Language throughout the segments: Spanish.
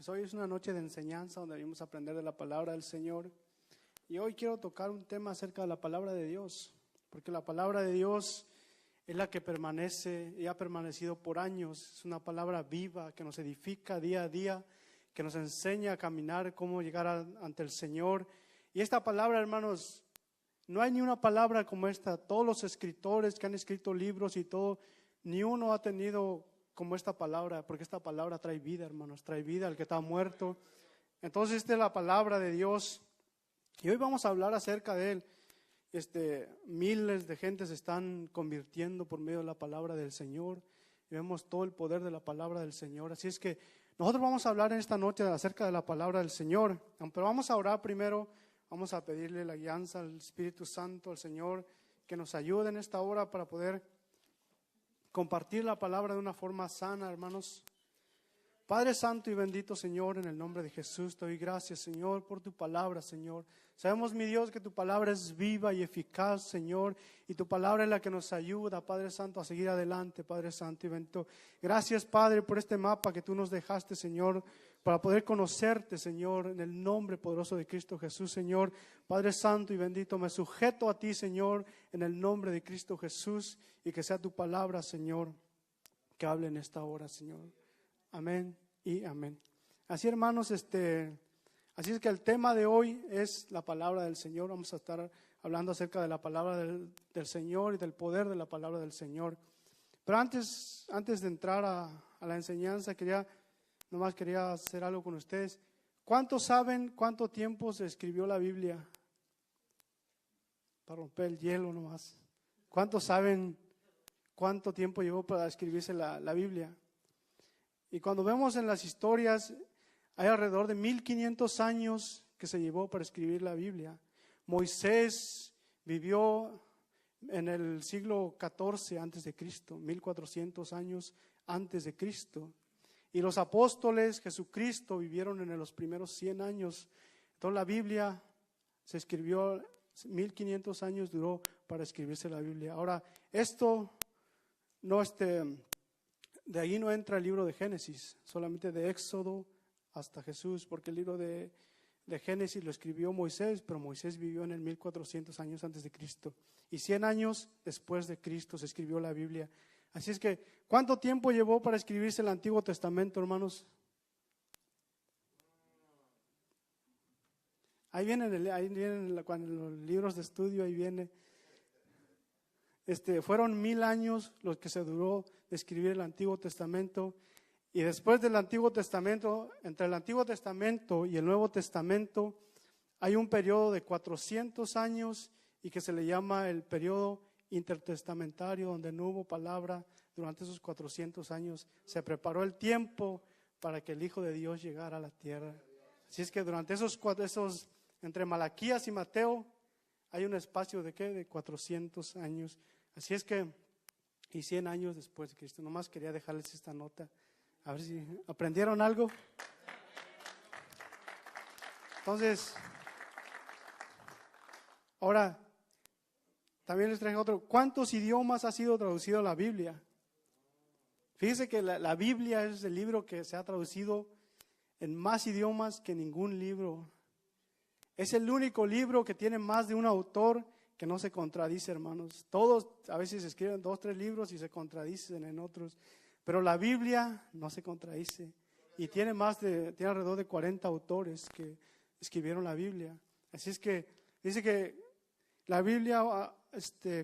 Pues hoy es una noche de enseñanza donde venimos a aprender de la palabra del Señor. Y hoy quiero tocar un tema acerca de la palabra de Dios, porque la palabra de Dios es la que permanece y ha permanecido por años. Es una palabra viva que nos edifica día a día, que nos enseña a caminar, cómo llegar ante el Señor. Y esta palabra, hermanos, no hay ni una palabra como esta. Todos los escritores que han escrito libros y todo, ni uno ha tenido como esta palabra, porque esta palabra trae vida, hermanos, trae vida al que está muerto. Entonces esta es la palabra de Dios y hoy vamos a hablar acerca de él. Miles de gente se están convirtiendo por medio de la palabra del Señor y vemos todo el poder de la palabra del Señor. Así es que nosotros vamos a hablar en esta noche acerca de la palabra del Señor, pero vamos a orar primero. Vamos a pedirle la guianza al Espíritu Santo, al Señor, que nos ayude en esta hora para poder compartir la palabra de una forma sana, hermanos. Padre Santo y bendito, Señor, en el nombre de Jesús, te doy gracias, Señor, por tu palabra, Señor. Sabemos, mi Dios, que tu palabra es viva y eficaz, Señor, y tu palabra es la que nos ayuda, Padre Santo, a seguir adelante, Padre Santo y bendito. Gracias, Padre, por este mapa que tú nos dejaste, Señor, para poder conocerte, Señor, en el nombre poderoso de Cristo Jesús, Señor. Padre Santo y bendito, me sujeto a ti, Señor, en el nombre de Cristo Jesús, y que sea tu palabra, Señor, que hable en esta hora, Señor. Amén y amén. Así, hermanos, así es que el tema de hoy es la palabra del Señor. Vamos a estar hablando acerca de la palabra del Señor y del poder de la palabra del Señor. Pero antes de entrar a la enseñanza, nomás quería hacer algo con ustedes. ¿Cuántos saben cuánto tiempo se escribió la Biblia? Para romper el hielo nomás. ¿Cuántos saben cuánto tiempo llevó para escribirse la Biblia? Y cuando vemos en las historias, hay alrededor de 1500 años que se llevó para escribir la Biblia. Moisés vivió en el siglo XIV antes de Cristo, 1400 años antes de Cristo. Y los apóstoles, Jesucristo, vivieron en los primeros 100 años. Entonces la Biblia se escribió, 1500 años duró para escribirse la Biblia. Ahora, esto no de ahí no entra el libro de Génesis, solamente de Éxodo hasta Jesús, porque el libro de Génesis lo escribió Moisés, pero Moisés vivió en el 1400 años antes de Cristo. Y 100 años después de Cristo se escribió la Biblia. Así es que, ¿cuánto tiempo llevó para escribirse el Antiguo Testamento, hermanos? Ahí vienen cuando los libros de estudio, ahí viene. Fueron 1000 años los que se duró de escribir el Antiguo Testamento. Y después del Antiguo Testamento, entre el Antiguo Testamento y el Nuevo Testamento, hay un periodo de 400 años y que se le llama el periodo intertestamentario, donde no hubo palabra durante esos 400 años. Se preparó el tiempo para que el Hijo de Dios llegara a la tierra. Así es que durante entre Malaquías y Mateo, hay un espacio de 400 años. Así es que, y 100 años después de Cristo. Nomás quería dejarles esta nota. A ver si aprendieron algo. Entonces, ahora, también les traje otro. ¿Cuántos idiomas ha sido traducido la Biblia? Fíjense que la Biblia es el libro que se ha traducido en más idiomas que ningún libro. Es el único libro que tiene más de un autor que no se contradice, hermanos. Todos a veces escriben 2 o 3 libros y se contradicen en otros. Pero la Biblia no se contradice. Y tiene alrededor de 40 autores que escribieron la Biblia. Así es que dice que la Biblia,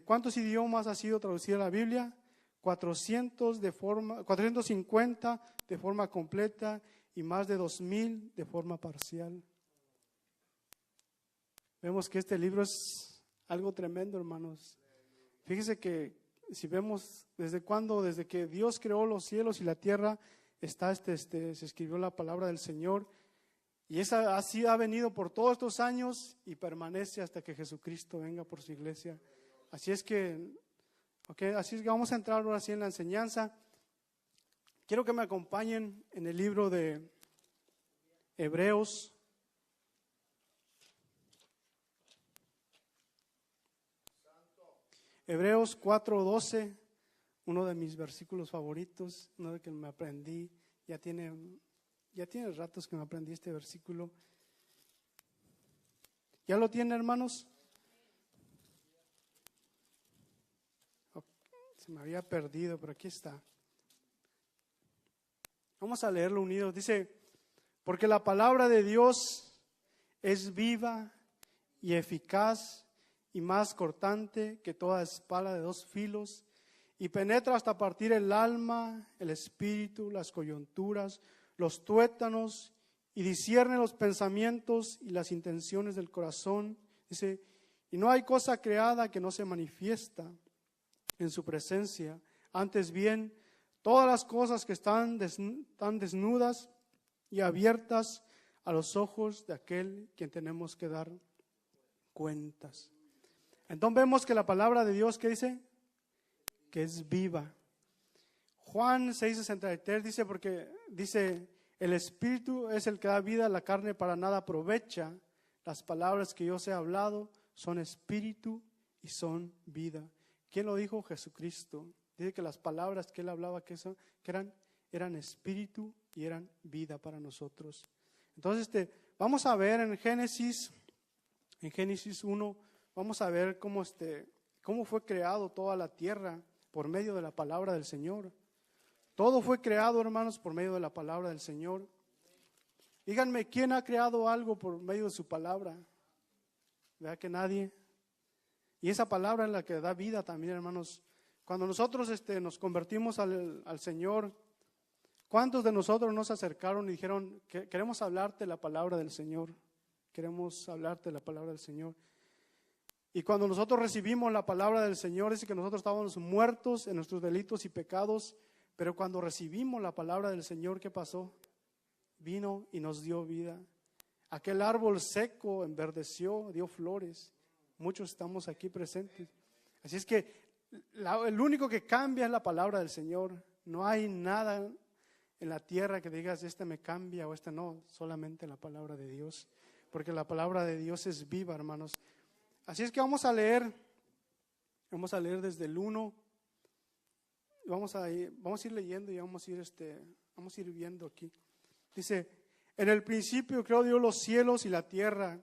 ¿cuántos idiomas ha sido traducida la Biblia? 450 de forma completa y más de 2000 de forma parcial. Vemos que este libro es algo tremendo, hermanos. Fíjese que si vemos desde que Dios creó los cielos y la tierra, se escribió la palabra del Señor. Y esa así ha venido por todos estos años y permanece hasta que Jesucristo venga por su iglesia. Así es que vamos a entrar ahora sí en la enseñanza. Quiero que me acompañen en el libro de Hebreos. Hebreos 4:12, uno de mis versículos favoritos, uno de que me aprendí, ya Ya tiene ratos que me aprendí este versículo. ¿Ya lo tiene, hermanos? Se me había perdido, pero aquí está. Vamos a leerlo unidos. Dice, porque la palabra de Dios es viva y eficaz y más cortante que toda espada de 2 filos y penetra hasta partir el alma, el espíritu, las coyunturas, los tuétanos y discierne los pensamientos y las intenciones del corazón. Dice, y no hay cosa creada que no se manifiesta en su presencia. Antes bien, todas las cosas que están desnudas y abiertas a los ojos de aquel quien tenemos que dar cuentas. Entonces vemos que la palabra de Dios, ¿qué dice? Que es viva. Juan 6:63 dice, porque dice, el Espíritu es el que da vida, la carne para nada aprovecha. Las palabras que yo os he hablado son espíritu y son vida. ¿Quién lo dijo? Jesucristo. Dice que las palabras que él hablaba que eran espíritu y eran vida para nosotros. Entonces, vamos a ver en Génesis 1, vamos a ver cómo fue creado toda la tierra por medio de la palabra del Señor. Todo fue creado, hermanos, por medio de la palabra del Señor. Díganme, ¿quién ha creado algo por medio de su palabra? ¿Verdad que nadie? Y esa palabra es la que da vida también, hermanos. Cuando nosotros nos convertimos al Señor, ¿cuántos de nosotros nos acercaron y dijeron, queremos hablarte la palabra del Señor? Queremos hablarte la palabra del Señor. Y cuando nosotros recibimos la palabra del Señor, dice que nosotros estábamos muertos en nuestros delitos y pecados, pero cuando recibimos la palabra del Señor, ¿qué pasó? Vino y nos dio vida. Aquel árbol seco enverdeció, dio flores. Muchos estamos aquí presentes. Así es que el único que cambia es la palabra del Señor. No hay nada en la tierra que digas, me cambia o no, solamente la palabra de Dios. Porque la palabra de Dios es viva, hermanos. Así es que vamos a leer desde el 1. Vamos a ir leyendo y vamos a ir viendo aquí. Dice, en el principio creó Dios los cielos y la tierra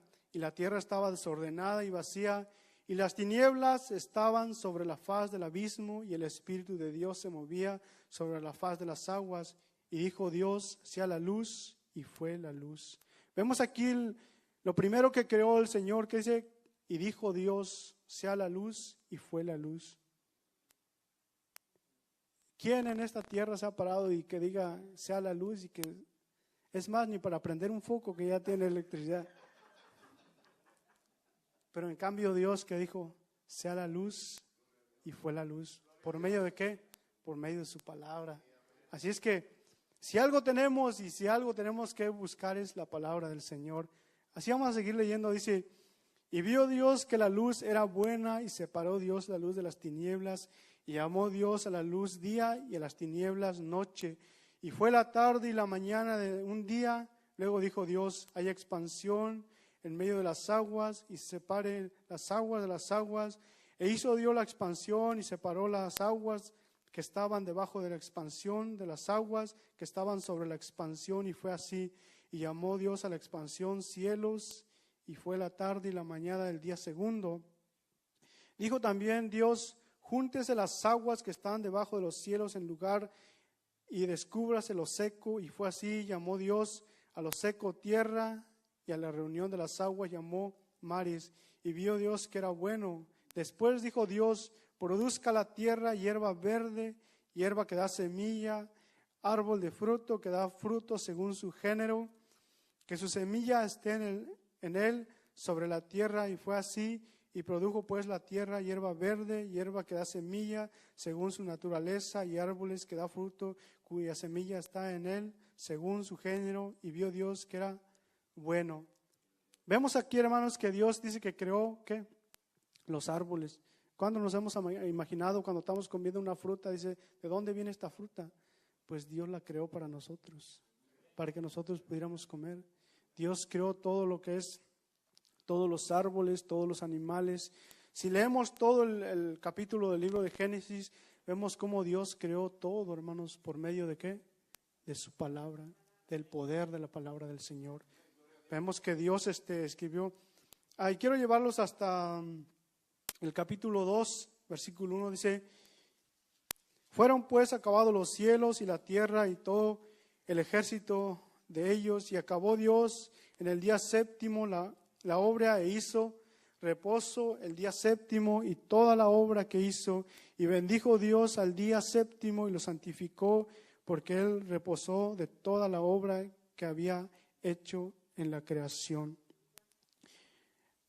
estaba desordenada y vacía, y las tinieblas estaban sobre la faz del abismo, y el Espíritu de Dios se movía sobre la faz de las aguas. Y dijo Dios, sea la luz, y fue la luz. Vemos aquí lo primero que creó el Señor, que dice, y dijo Dios, sea la luz, y fue la luz. ¿Quién en esta tierra se ha parado y que diga, sea la luz, y que es más, ni para prender un foco que ya tiene electricidad? Pero en cambio Dios que dijo, sea la luz, y fue la luz. ¿Por medio de qué? Por medio de su palabra. Así es que si algo tenemos y si algo tenemos que buscar es la palabra del Señor. Así vamos a seguir leyendo. Dice, y vio Dios que la luz era buena, y separó Dios la luz de las tinieblas, y llamó Dios a la luz día y a las tinieblas noche. Y fue la tarde y la mañana de un día. Luego dijo Dios, haya expansión en medio de las aguas, y separe las aguas de las aguas. E hizo Dios la expansión y separó las aguas que estaban debajo de la expansión de las aguas que estaban sobre la expansión, y fue así. Y llamó Dios a la expansión cielos, y fue la tarde y la mañana del día segundo. Dijo también Dios, júntese las aguas que están debajo de los cielos en lugar, y descúbrase lo seco, y fue así. Llamó Dios a lo seco tierra, y a la reunión de las aguas llamó mares, y vio Dios que era bueno. Después dijo Dios, produzca la tierra hierba verde, hierba que da semilla, árbol de fruto que da fruto según su género, que su semilla esté en él sobre la tierra. Y fue así, y produjo pues la tierra hierba verde, hierba que da semilla según su naturaleza, y árboles que da fruto cuya semilla está en él según su género. Y vio Dios que era bueno. Vemos aquí, hermanos, que Dios dice que creó ¿qué? Los árboles. ¿Cuándo nos hemos imaginado cuando estamos comiendo una fruta? Dice, ¿de dónde viene esta fruta? Pues Dios la creó para nosotros, para que nosotros pudiéramos comer. Dios creó todo lo que es, todos los árboles, todos los animales. Si leemos todo el capítulo del libro de Génesis, vemos cómo Dios creó todo, hermanos, ¿por medio de qué? De su palabra. del poder de la palabra del Señor. Vemos que Dios escribió. Y quiero llevarlos hasta el capítulo 2, versículo 1, dice: fueron pues acabados los cielos y la tierra y todo el ejército de ellos, y acabó Dios en el día séptimo la obra, e hizo reposo el día séptimo y toda la obra que hizo, y bendijo Dios al día séptimo y lo santificó, porque Él reposó de toda la obra que había hecho en la creación.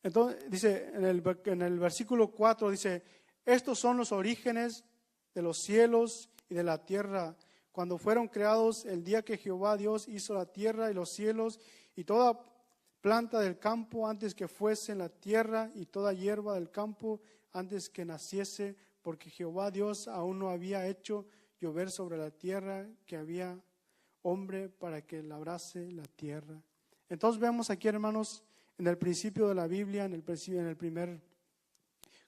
Entonces dice en el versículo 4, dice: estos son los orígenes de los cielos y de la tierra, cuando fueron creados el día que Jehová Dios hizo la tierra y los cielos, y toda planta del campo antes que fuese en la tierra, y toda hierba del campo antes que naciese, porque Jehová Dios aún no había hecho llover sobre la tierra, que había hombre para que labrase la tierra. Entonces vemos aquí, hermanos, en el principio de la Biblia, en el primer,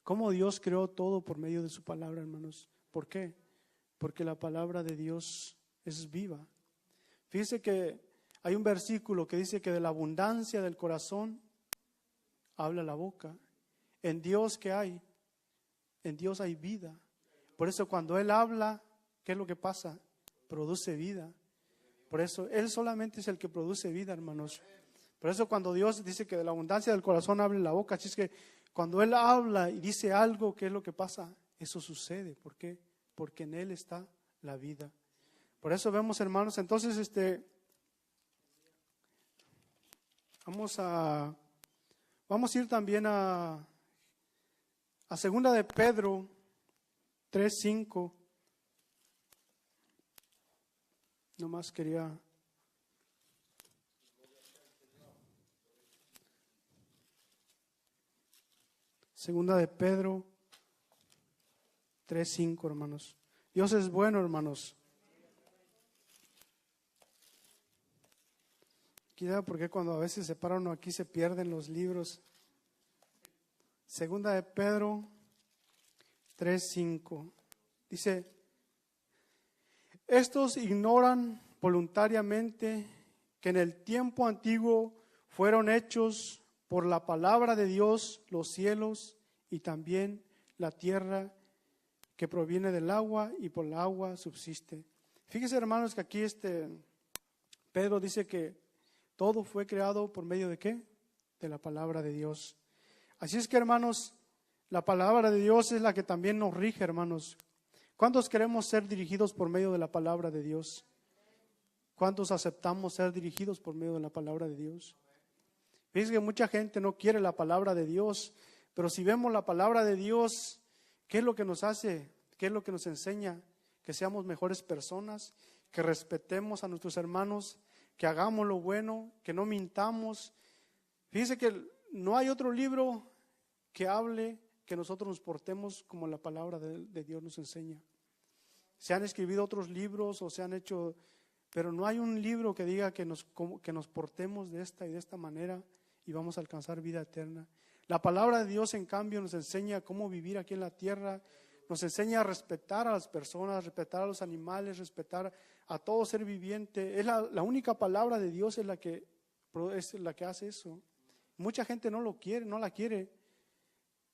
cómo Dios creó todo por medio de su palabra, hermanos. ¿Por qué? Porque la palabra de Dios es viva. Fíjese que hay un versículo que dice que de la abundancia del corazón habla la boca. En Dios, ¿qué hay? En Dios hay vida. Por eso cuando Él habla, ¿qué es lo que pasa? Produce vida. Por eso Él solamente es el que produce vida, hermanos. Por eso cuando Dios dice que de la abundancia del corazón habla la boca, así es que cuando Él habla y dice algo, ¿qué es lo que pasa? Eso sucede. ¿Por qué? Porque en Él está la vida. Por eso vemos, hermanos, entonces vamos a ir también a segunda de Pedro 3:5. Nomás quería segunda de Pedro 3:5, hermanos. Dios es bueno, hermanos. Quizá porque cuando a veces se para uno aquí se pierden los libros. Segunda de Pedro 3:5. Dice: estos ignoran voluntariamente que en el tiempo antiguo fueron hechos por la palabra de Dios los cielos y también la tierra, que proviene del agua y por el agua subsiste. Fíjese, hermanos, que aquí Pedro dice que todo fue creado por medio de ¿qué? De la palabra de Dios. Así es que, hermanos, la palabra de Dios es la que también nos rige, hermanos. ¿Cuántos queremos ser dirigidos por medio de la palabra de Dios? ¿Cuántos aceptamos ser dirigidos por medio de la palabra de Dios? Fíjense que mucha gente no quiere la palabra de Dios, pero si vemos la palabra de Dios, ¿qué es lo que nos hace? ¿Qué es lo que nos enseña? Que seamos mejores personas, que respetemos a nuestros hermanos, que hagamos lo bueno, que no mintamos. Fíjense que no hay otro libro que hable que nosotros nos portemos como la palabra de Dios nos enseña. Se han escrito otros libros o se han hecho, pero no hay un libro que diga que nos portemos de esta y de esta manera y vamos a alcanzar vida eterna. La palabra de Dios, en cambio, nos enseña cómo vivir aquí en la tierra, nos enseña a respetar a las personas, respetar a los animales, respetar a todo ser viviente. Es la única palabra de Dios es la que hace eso. Mucha gente no lo quiere, no la quiere.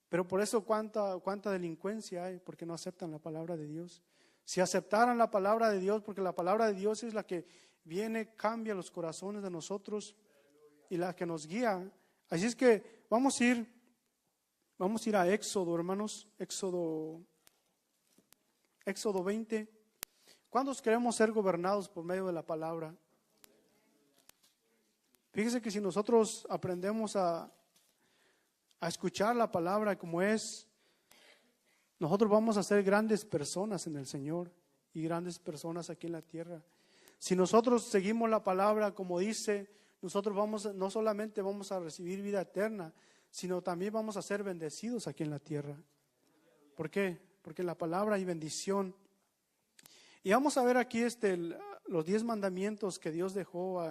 Pero por eso cuánta delincuencia hay, porque no aceptan la palabra de Dios. Si aceptaran la palabra de Dios, porque la palabra de Dios es la que viene, cambia los corazones de nosotros y la que nos guía. Así es que vamos a ir a Éxodo, hermanos, Éxodo 20. ¿Cuántos queremos ser gobernados por medio de la palabra? Fíjese que si nosotros aprendemos a escuchar la palabra como es, nosotros vamos a ser grandes personas en el Señor y grandes personas aquí en la tierra. Si nosotros seguimos la palabra como dice, nosotros no solamente vamos a recibir vida eterna, sino también vamos a ser bendecidos aquí en la tierra. ¿Por qué? Porque en la palabra hay bendición. Y vamos a ver aquí los 10 mandamientos que Dios dejó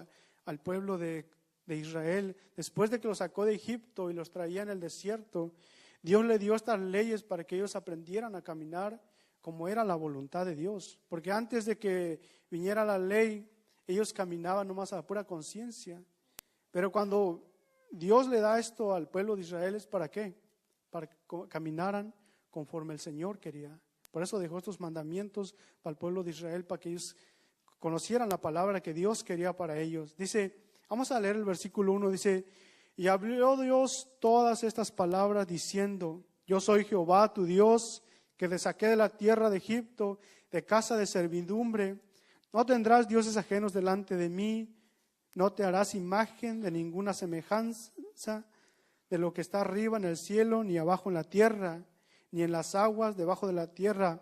al pueblo de Israel. Después de que los sacó de Egipto y los traía en el desierto, Dios le dio estas leyes para que ellos aprendieran a caminar como era la voluntad de Dios. Porque antes de que viniera la ley, ellos caminaban nomás a la pura conciencia. Pero cuando Dios le da esto al pueblo de Israel, ¿es para qué? Para que caminaran conforme el Señor quería. Por eso dejó estos mandamientos para el pueblo de Israel, para que ellos conocieran la palabra que Dios quería para ellos. Dice, vamos a leer el versículo 1, dice, y habló Dios todas estas palabras diciendo, yo soy Jehová tu Dios, que te saqué de la tierra de Egipto, de casa de servidumbre. No tendrás dioses ajenos delante de mí, no te harás imagen de ninguna semejanza de lo que está arriba en el cielo, ni abajo en la tierra, ni en las aguas debajo de la tierra.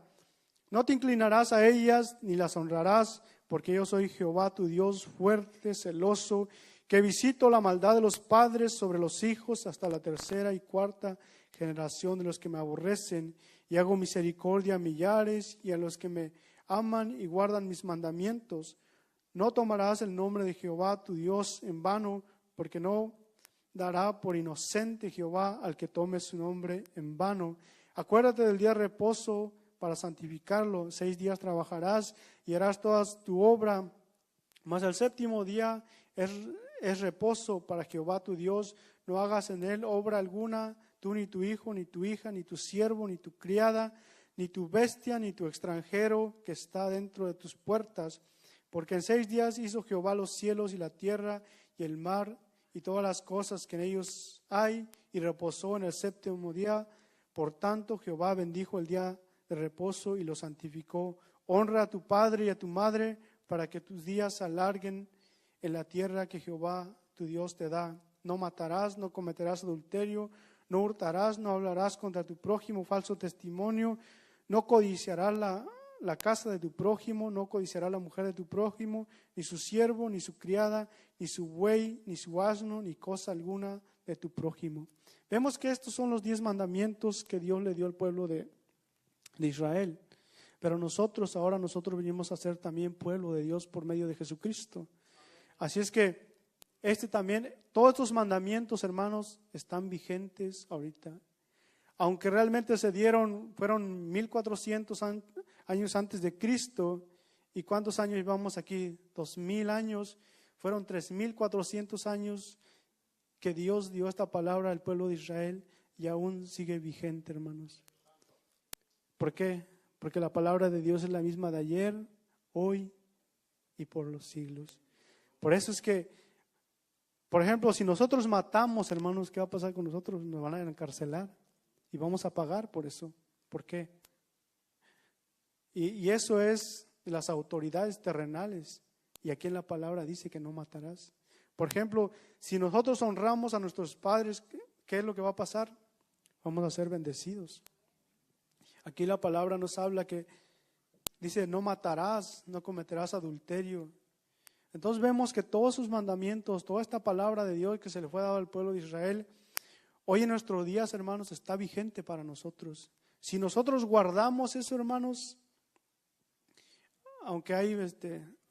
No te inclinarás a ellas, ni las honrarás, porque yo soy Jehová tu Dios fuerte, celoso, que visito la maldad de los padres sobre los hijos hasta la tercera y cuarta generación de los que me aborrecen, y hago misericordia a millares y a los que me aman y guardan mis mandamientos. No tomarás el nombre de Jehová tu Dios en vano, porque no dará por inocente Jehová al que tome su nombre en vano. Acuérdate del día de reposo para santificarlo. 6 días trabajarás y harás toda tu obra, mas el séptimo día es reposo para Jehová tu Dios. No hagas en él obra alguna, tú ni tu hijo, ni tu hija, ni tu siervo, ni tu criada, ni tu bestia, ni tu extranjero que está dentro de tus puertas. Porque en 6 días hizo Jehová los cielos y la tierra y el mar y todas las cosas que en ellos hay, y reposó en el séptimo día. Por tanto, Jehová bendijo el día de reposo y lo santificó. Honra a tu padre y a tu madre, para que tus días se alarguen en la tierra que Jehová tu Dios te da. No matarás, no cometerás adulterio, no hurtarás, no hablarás contra tu prójimo falso testimonio, no codiciarás la casa de tu prójimo, no codiciarás la mujer de tu prójimo, ni su siervo, ni su criada, ni su buey, ni su asno, ni cosa alguna de tu prójimo. Vemos que estos son los 10 mandamientos que Dios le dio al pueblo de Israel. Pero ahora nosotros venimos a ser también pueblo de Dios por medio de Jesucristo. Así es que todos estos mandamientos, hermanos, están vigentes ahorita. Aunque realmente fueron 1400 años antes de Cristo. ¿Y cuántos años llevamos aquí? 2000 años. Fueron 3400 años que Dios dio esta palabra al pueblo de Israel y aún sigue vigente, hermanos. ¿Por qué? Porque la palabra de Dios es la misma de ayer, hoy y por los siglos. Por eso es que, por ejemplo, si nosotros matamos, hermanos, ¿qué va a pasar con nosotros? Nos van a encarcelar y vamos a pagar por eso. ¿Por qué? Y eso es de las autoridades terrenales. Y aquí en la palabra dice que no matarás. Por ejemplo, si nosotros honramos a nuestros padres, ¿qué es lo que va a pasar? Vamos a ser bendecidos. Aquí la palabra nos habla que dice, no matarás, no cometerás adulterio. Entonces vemos que todos sus mandamientos, toda esta palabra de Dios que se le fue dado al pueblo de Israel, hoy en nuestros días, hermanos, está vigente para nosotros. Si nosotros guardamos eso, hermanos, aunque hay,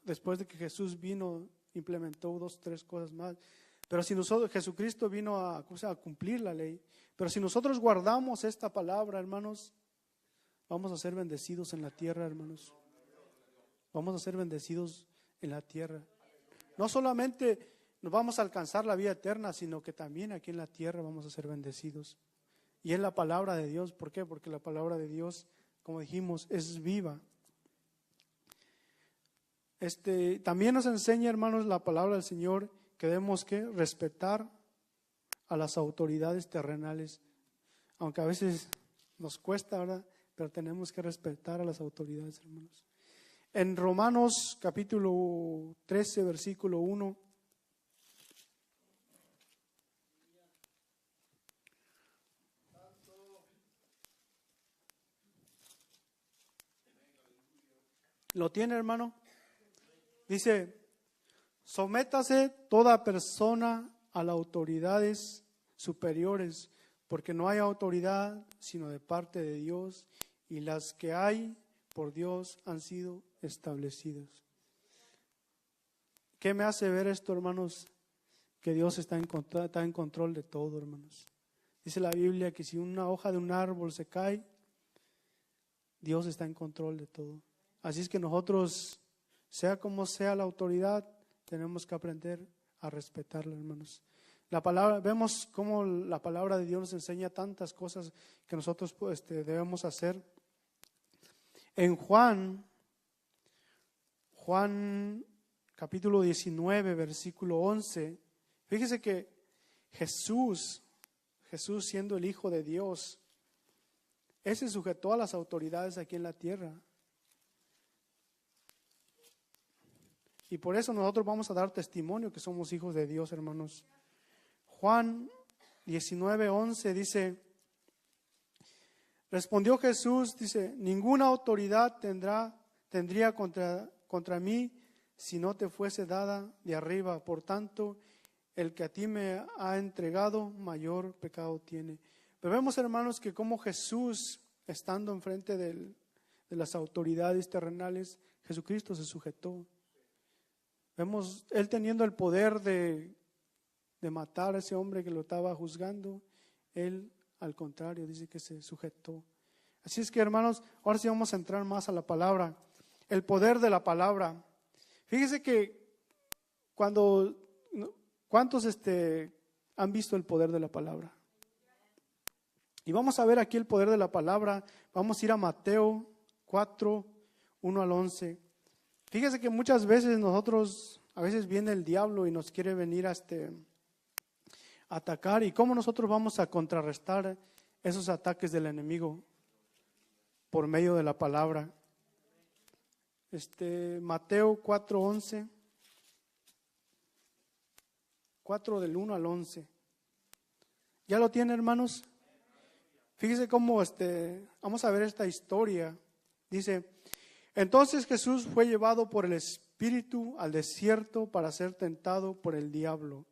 después de que Jesús vino, implementó 2 o 3 cosas más, pero si Jesucristo vino a cumplir la ley, pero si nosotros guardamos esta palabra, hermanos, vamos a ser bendecidos en la tierra, hermanos. Vamos a ser bendecidos en la tierra. No solamente nos vamos a alcanzar la vida eterna, sino que también aquí en la tierra vamos a ser bendecidos. Y es la palabra de Dios. ¿Por qué? Porque la palabra de Dios, como dijimos, es viva. También nos enseña, hermanos, la palabra del Señor que debemos que respetar a las autoridades terrenales. Aunque a veces nos cuesta, ¿verdad? Pero tenemos que respetar a las autoridades, hermanos. En Romanos capítulo 13, versículo 1. ¿Lo tiene, hermano? Dice, sométase toda persona a las autoridades superiores, porque no hay autoridad sino de parte de Dios, y las que hay por Dios han sido establecidas. ¿Qué me hace ver esto, hermanos? Que Dios está en control de todo, hermanos. Dice la Biblia que si una hoja de un árbol se cae, Dios está en control de todo. Así es que nosotros, Sea como sea la autoridad, tenemos que aprender a respetarla, hermanos. La palabra, vemos cómo la palabra de Dios nos enseña tantas cosas que nosotros debemos hacer. En Juan capítulo 19, versículo 11, fíjese que Jesús siendo el Hijo de Dios, Él se sujetó a las autoridades aquí en la tierra. Y por eso nosotros vamos a dar testimonio que somos hijos de Dios, hermanos. Juan 19:11 dice, respondió Jesús, dice, ninguna autoridad tendría contra mí si no te fuese dada de arriba. Por tanto, el que a ti me ha entregado, mayor pecado tiene. Pero vemos, hermanos, que como Jesús, estando enfrente de las autoridades terrenales, Jesucristo se sujetó. Vemos Él teniendo el poder de matar a ese hombre que lo estaba juzgando. Él, al contrario, dice que se sujetó. Así es que, hermanos, ahora sí vamos a entrar más a la palabra. El poder de la palabra. Fíjese que ¿cuántos han visto el poder de la palabra? Y vamos a ver aquí el poder de la palabra. Vamos a ir a Mateo 4, 1 al 11. Fíjese que muchas veces a veces viene el diablo y nos quiere venir a atacar. ¿Y cómo nosotros vamos a contrarrestar esos ataques del enemigo? Por medio de la palabra. Mateo 4, 11. 4 del 1 al 11. ¿Ya lo tiene, hermanos? Fíjese cómo vamos a ver esta historia. Dice, entonces Jesús fue llevado por el Espíritu al desierto para ser tentado por el diablo.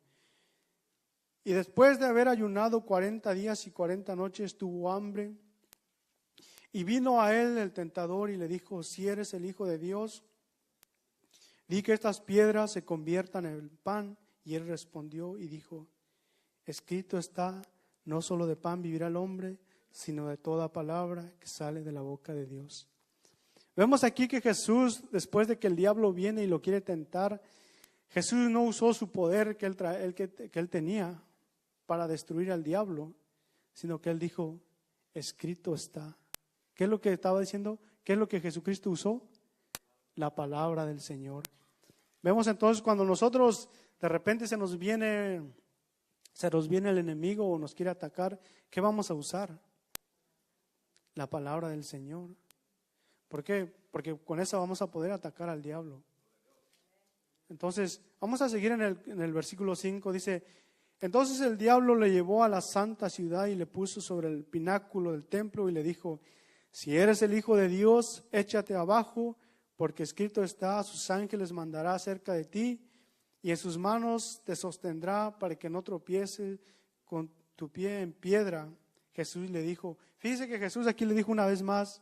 Y después de haber ayunado 40 días y 40 noches, tuvo hambre. Y vino a él el tentador y le dijo, si eres el Hijo de Dios, di que estas piedras se conviertan en pan. Y él respondió y dijo, escrito está, no solo de pan vivirá el hombre, sino de toda palabra que sale de la boca de Dios. Vemos aquí que Jesús, después de que el diablo viene y lo quiere tentar, Jesús no usó su poder que él tenía para destruir al diablo, sino que él dijo, escrito está. ¿Qué es lo que estaba diciendo? ¿Qué es lo que Jesucristo usó? La palabra del Señor. Vemos entonces cuando nosotros de repente se nos viene el enemigo o nos quiere atacar, ¿qué vamos a usar? La palabra del Señor. ¿Por qué? Porque con esa vamos a poder atacar al diablo. Entonces, vamos a seguir en el versículo 5, dice, entonces el diablo le llevó a la santa ciudad y le puso sobre el pináculo del templo y le dijo, si eres el Hijo de Dios, échate abajo, porque escrito está, a sus ángeles mandará cerca de ti, y en sus manos te sostendrá para que no tropieces con tu pie en piedra. Jesús le dijo, fíjese que Jesús aquí le dijo una vez más,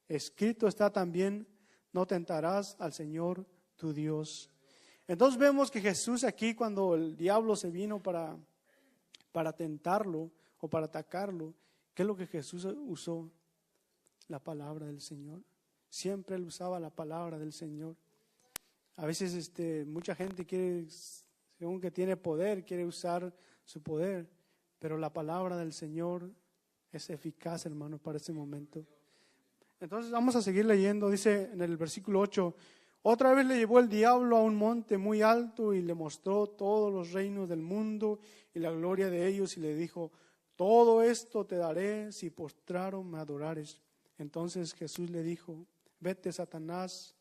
escrito está también, no tentarás al Señor tu Dios. Entonces vemos que Jesús aquí, cuando el diablo se vino para tentarlo o para atacarlo, ¿qué es lo que Jesús usó? La palabra del Señor. Siempre él usaba la palabra del Señor. A veces mucha gente quiere, según que tiene poder, quiere usar su poder, pero la palabra del Señor es eficaz, hermano, para ese momento. Entonces vamos a seguir leyendo, dice en el versículo 8, otra vez le llevó el diablo a un monte muy alto y le mostró todos los reinos del mundo y la gloria de ellos y le dijo, todo esto te daré si postrado me adorares. Entonces Jesús le dijo, vete, Satanás,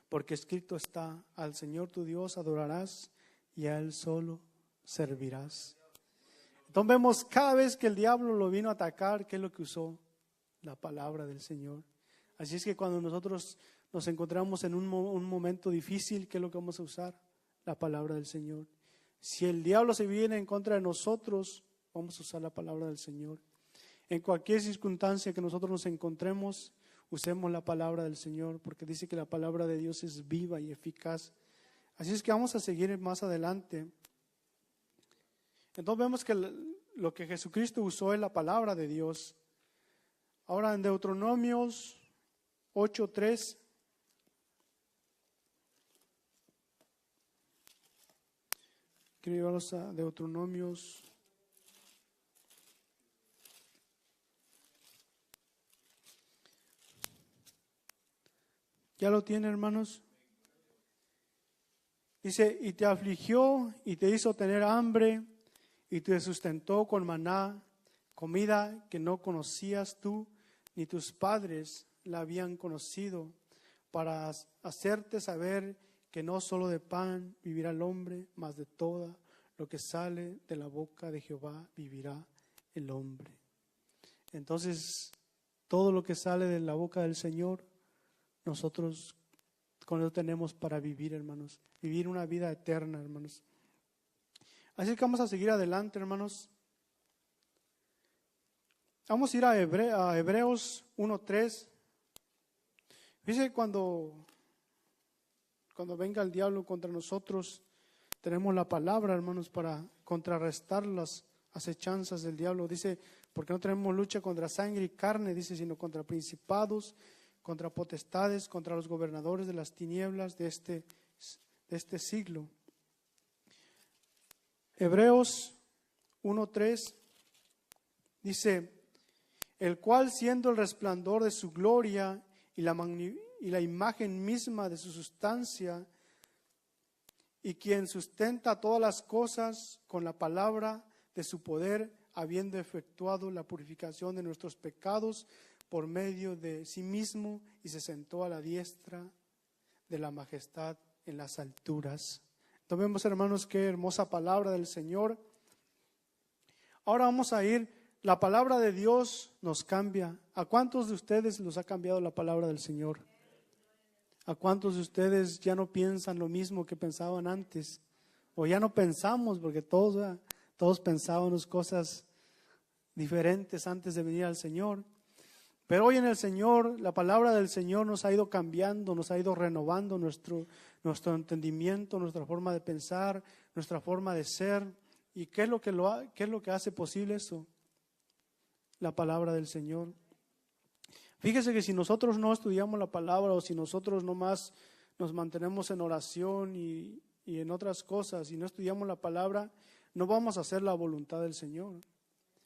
porque escrito está, al Señor tu Dios adorarás y a Él solo servirás. Entonces vemos cada vez que el diablo lo vino a atacar, ¿qué es lo que usó? La palabra del Señor. Así es que cuando nosotros nos encontramos en un momento difícil, ¿qué es lo que vamos a usar? La palabra del Señor. Si el diablo se viene en contra de nosotros, vamos a usar la palabra del Señor. En cualquier circunstancia que nosotros nos encontremos, usemos la palabra del Señor, porque dice que la palabra de Dios es viva y eficaz. Así es que vamos a seguir más adelante. Entonces vemos que lo que Jesucristo usó es la palabra de Dios. Ahora en Deuteronomios 8:3 Quiero llevarlos a Deuteronomios. ¿Ya lo tienen, hermanos? Dice, y te afligió y te hizo tener hambre y te sustentó con maná, comida que no conocías tú ni tus padres la habían conocido, para hacerte saber que no solo de pan vivirá el hombre, mas de todo lo que sale de la boca de Jehová vivirá el hombre. Entonces, todo lo que sale de la boca del Señor, nosotros con eso tenemos para vivir, hermanos. Vivir una vida eterna, hermanos. Así que vamos a seguir adelante, hermanos. Vamos a ir a Hebreos 1:3. Fíjense, cuando venga el diablo contra nosotros, tenemos la palabra, hermanos, para contrarrestar las acechanzas del diablo. Dice, porque no tenemos lucha contra sangre y carne, dice, sino contra principados, contra potestades, contra los gobernadores de las tinieblas de este siglo. Hebreos 1:3 dice, el cual siendo el resplandor de su gloria y la imagen misma de su sustancia, y quien sustenta todas las cosas con la palabra de su poder, habiendo efectuado la purificación de nuestros pecados por medio de sí mismo, y se sentó a la diestra de la majestad en las alturas. Entonces vemos, hermanos, qué hermosa palabra del Señor. Ahora vamos a ir, la palabra de Dios nos cambia. ¿A cuántos de ustedes los ha cambiado la palabra del Señor? ¿A cuántos de ustedes ya no piensan lo mismo que pensaban antes? O ya no pensamos, porque todos pensábamos cosas diferentes antes de venir al Señor. Pero hoy en el Señor, la palabra del Señor nos ha ido cambiando, nos ha ido renovando nuestro entendimiento, nuestra forma de pensar, nuestra forma de ser. ¿Y qué es lo que hace posible eso? La palabra del Señor. Fíjese que si nosotros no estudiamos la palabra, o si nosotros nomás nos mantenemos en oración y en otras cosas y no estudiamos la palabra, no vamos a hacer la voluntad del Señor.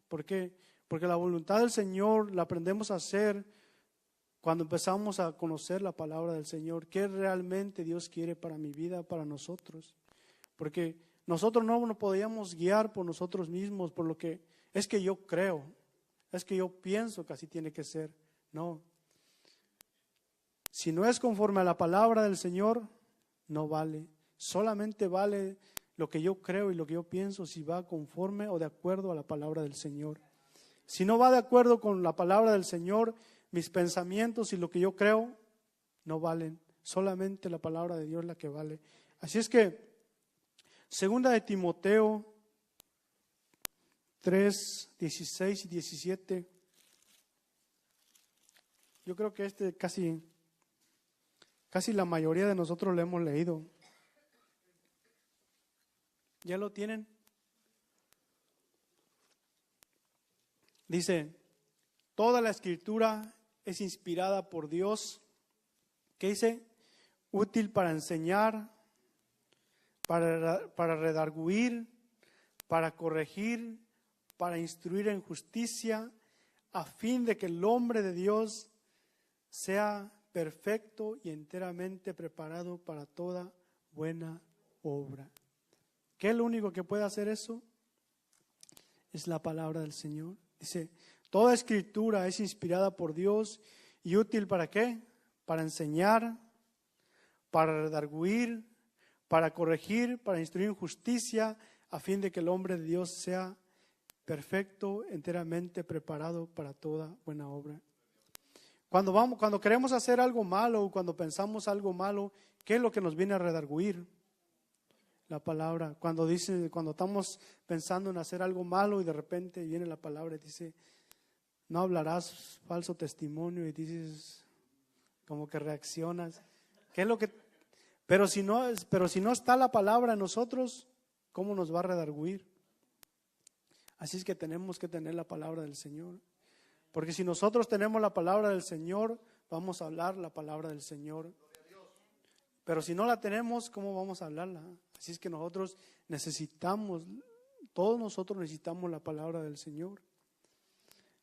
¿Por qué? Porque la voluntad del Señor la aprendemos a hacer cuando empezamos a conocer la palabra del Señor. ¿Qué realmente Dios quiere para mi vida, para nosotros? Porque nosotros no nos podíamos guiar por nosotros mismos, por lo que es que yo creo, es que yo pienso que así tiene que ser. No. Si no es conforme a la palabra del Señor, no vale. Solamente vale lo que yo creo y lo que yo pienso, si va conforme o de acuerdo a la palabra del Señor. Si no va de acuerdo con la palabra del Señor, mis pensamientos y lo que yo creo no valen. Solamente la palabra de Dios es la que vale. Así es que, segunda de Timoteo 3, 16 y 17. Yo creo que casi la mayoría de nosotros lo hemos leído. ¿Ya lo tienen? Dice, toda la escritura es inspirada por Dios. ¿Qué dice? Útil para enseñar, para redarguir, para corregir, para instruir en justicia, a fin de que el hombre de Dios sea perfecto y enteramente preparado para toda buena obra. ¿Qué es lo único que puede hacer eso? Es la palabra del Señor. Dice, toda escritura es inspirada por Dios y útil ¿para qué? Para enseñar, para redarguir, para corregir, para instruir en justicia, a fin de que el hombre de Dios sea perfecto, enteramente preparado para toda buena obra. Cuando queremos hacer algo malo o cuando pensamos algo malo, ¿qué es lo que nos viene a redarguir? La palabra. Cuando estamos pensando en hacer algo malo y de repente viene la palabra y dice, no hablarás falso testimonio, y dices, como que reaccionas. ¿Qué es lo que? Pero si no está la palabra en nosotros, ¿cómo nos va a redarguir? Así es que tenemos que tener la palabra del Señor. Porque si nosotros tenemos la palabra del Señor, vamos a hablar la palabra del Señor. Pero si no la tenemos, ¿cómo vamos a hablarla? Así es que nosotros necesitamos, todos nosotros necesitamos la palabra del Señor.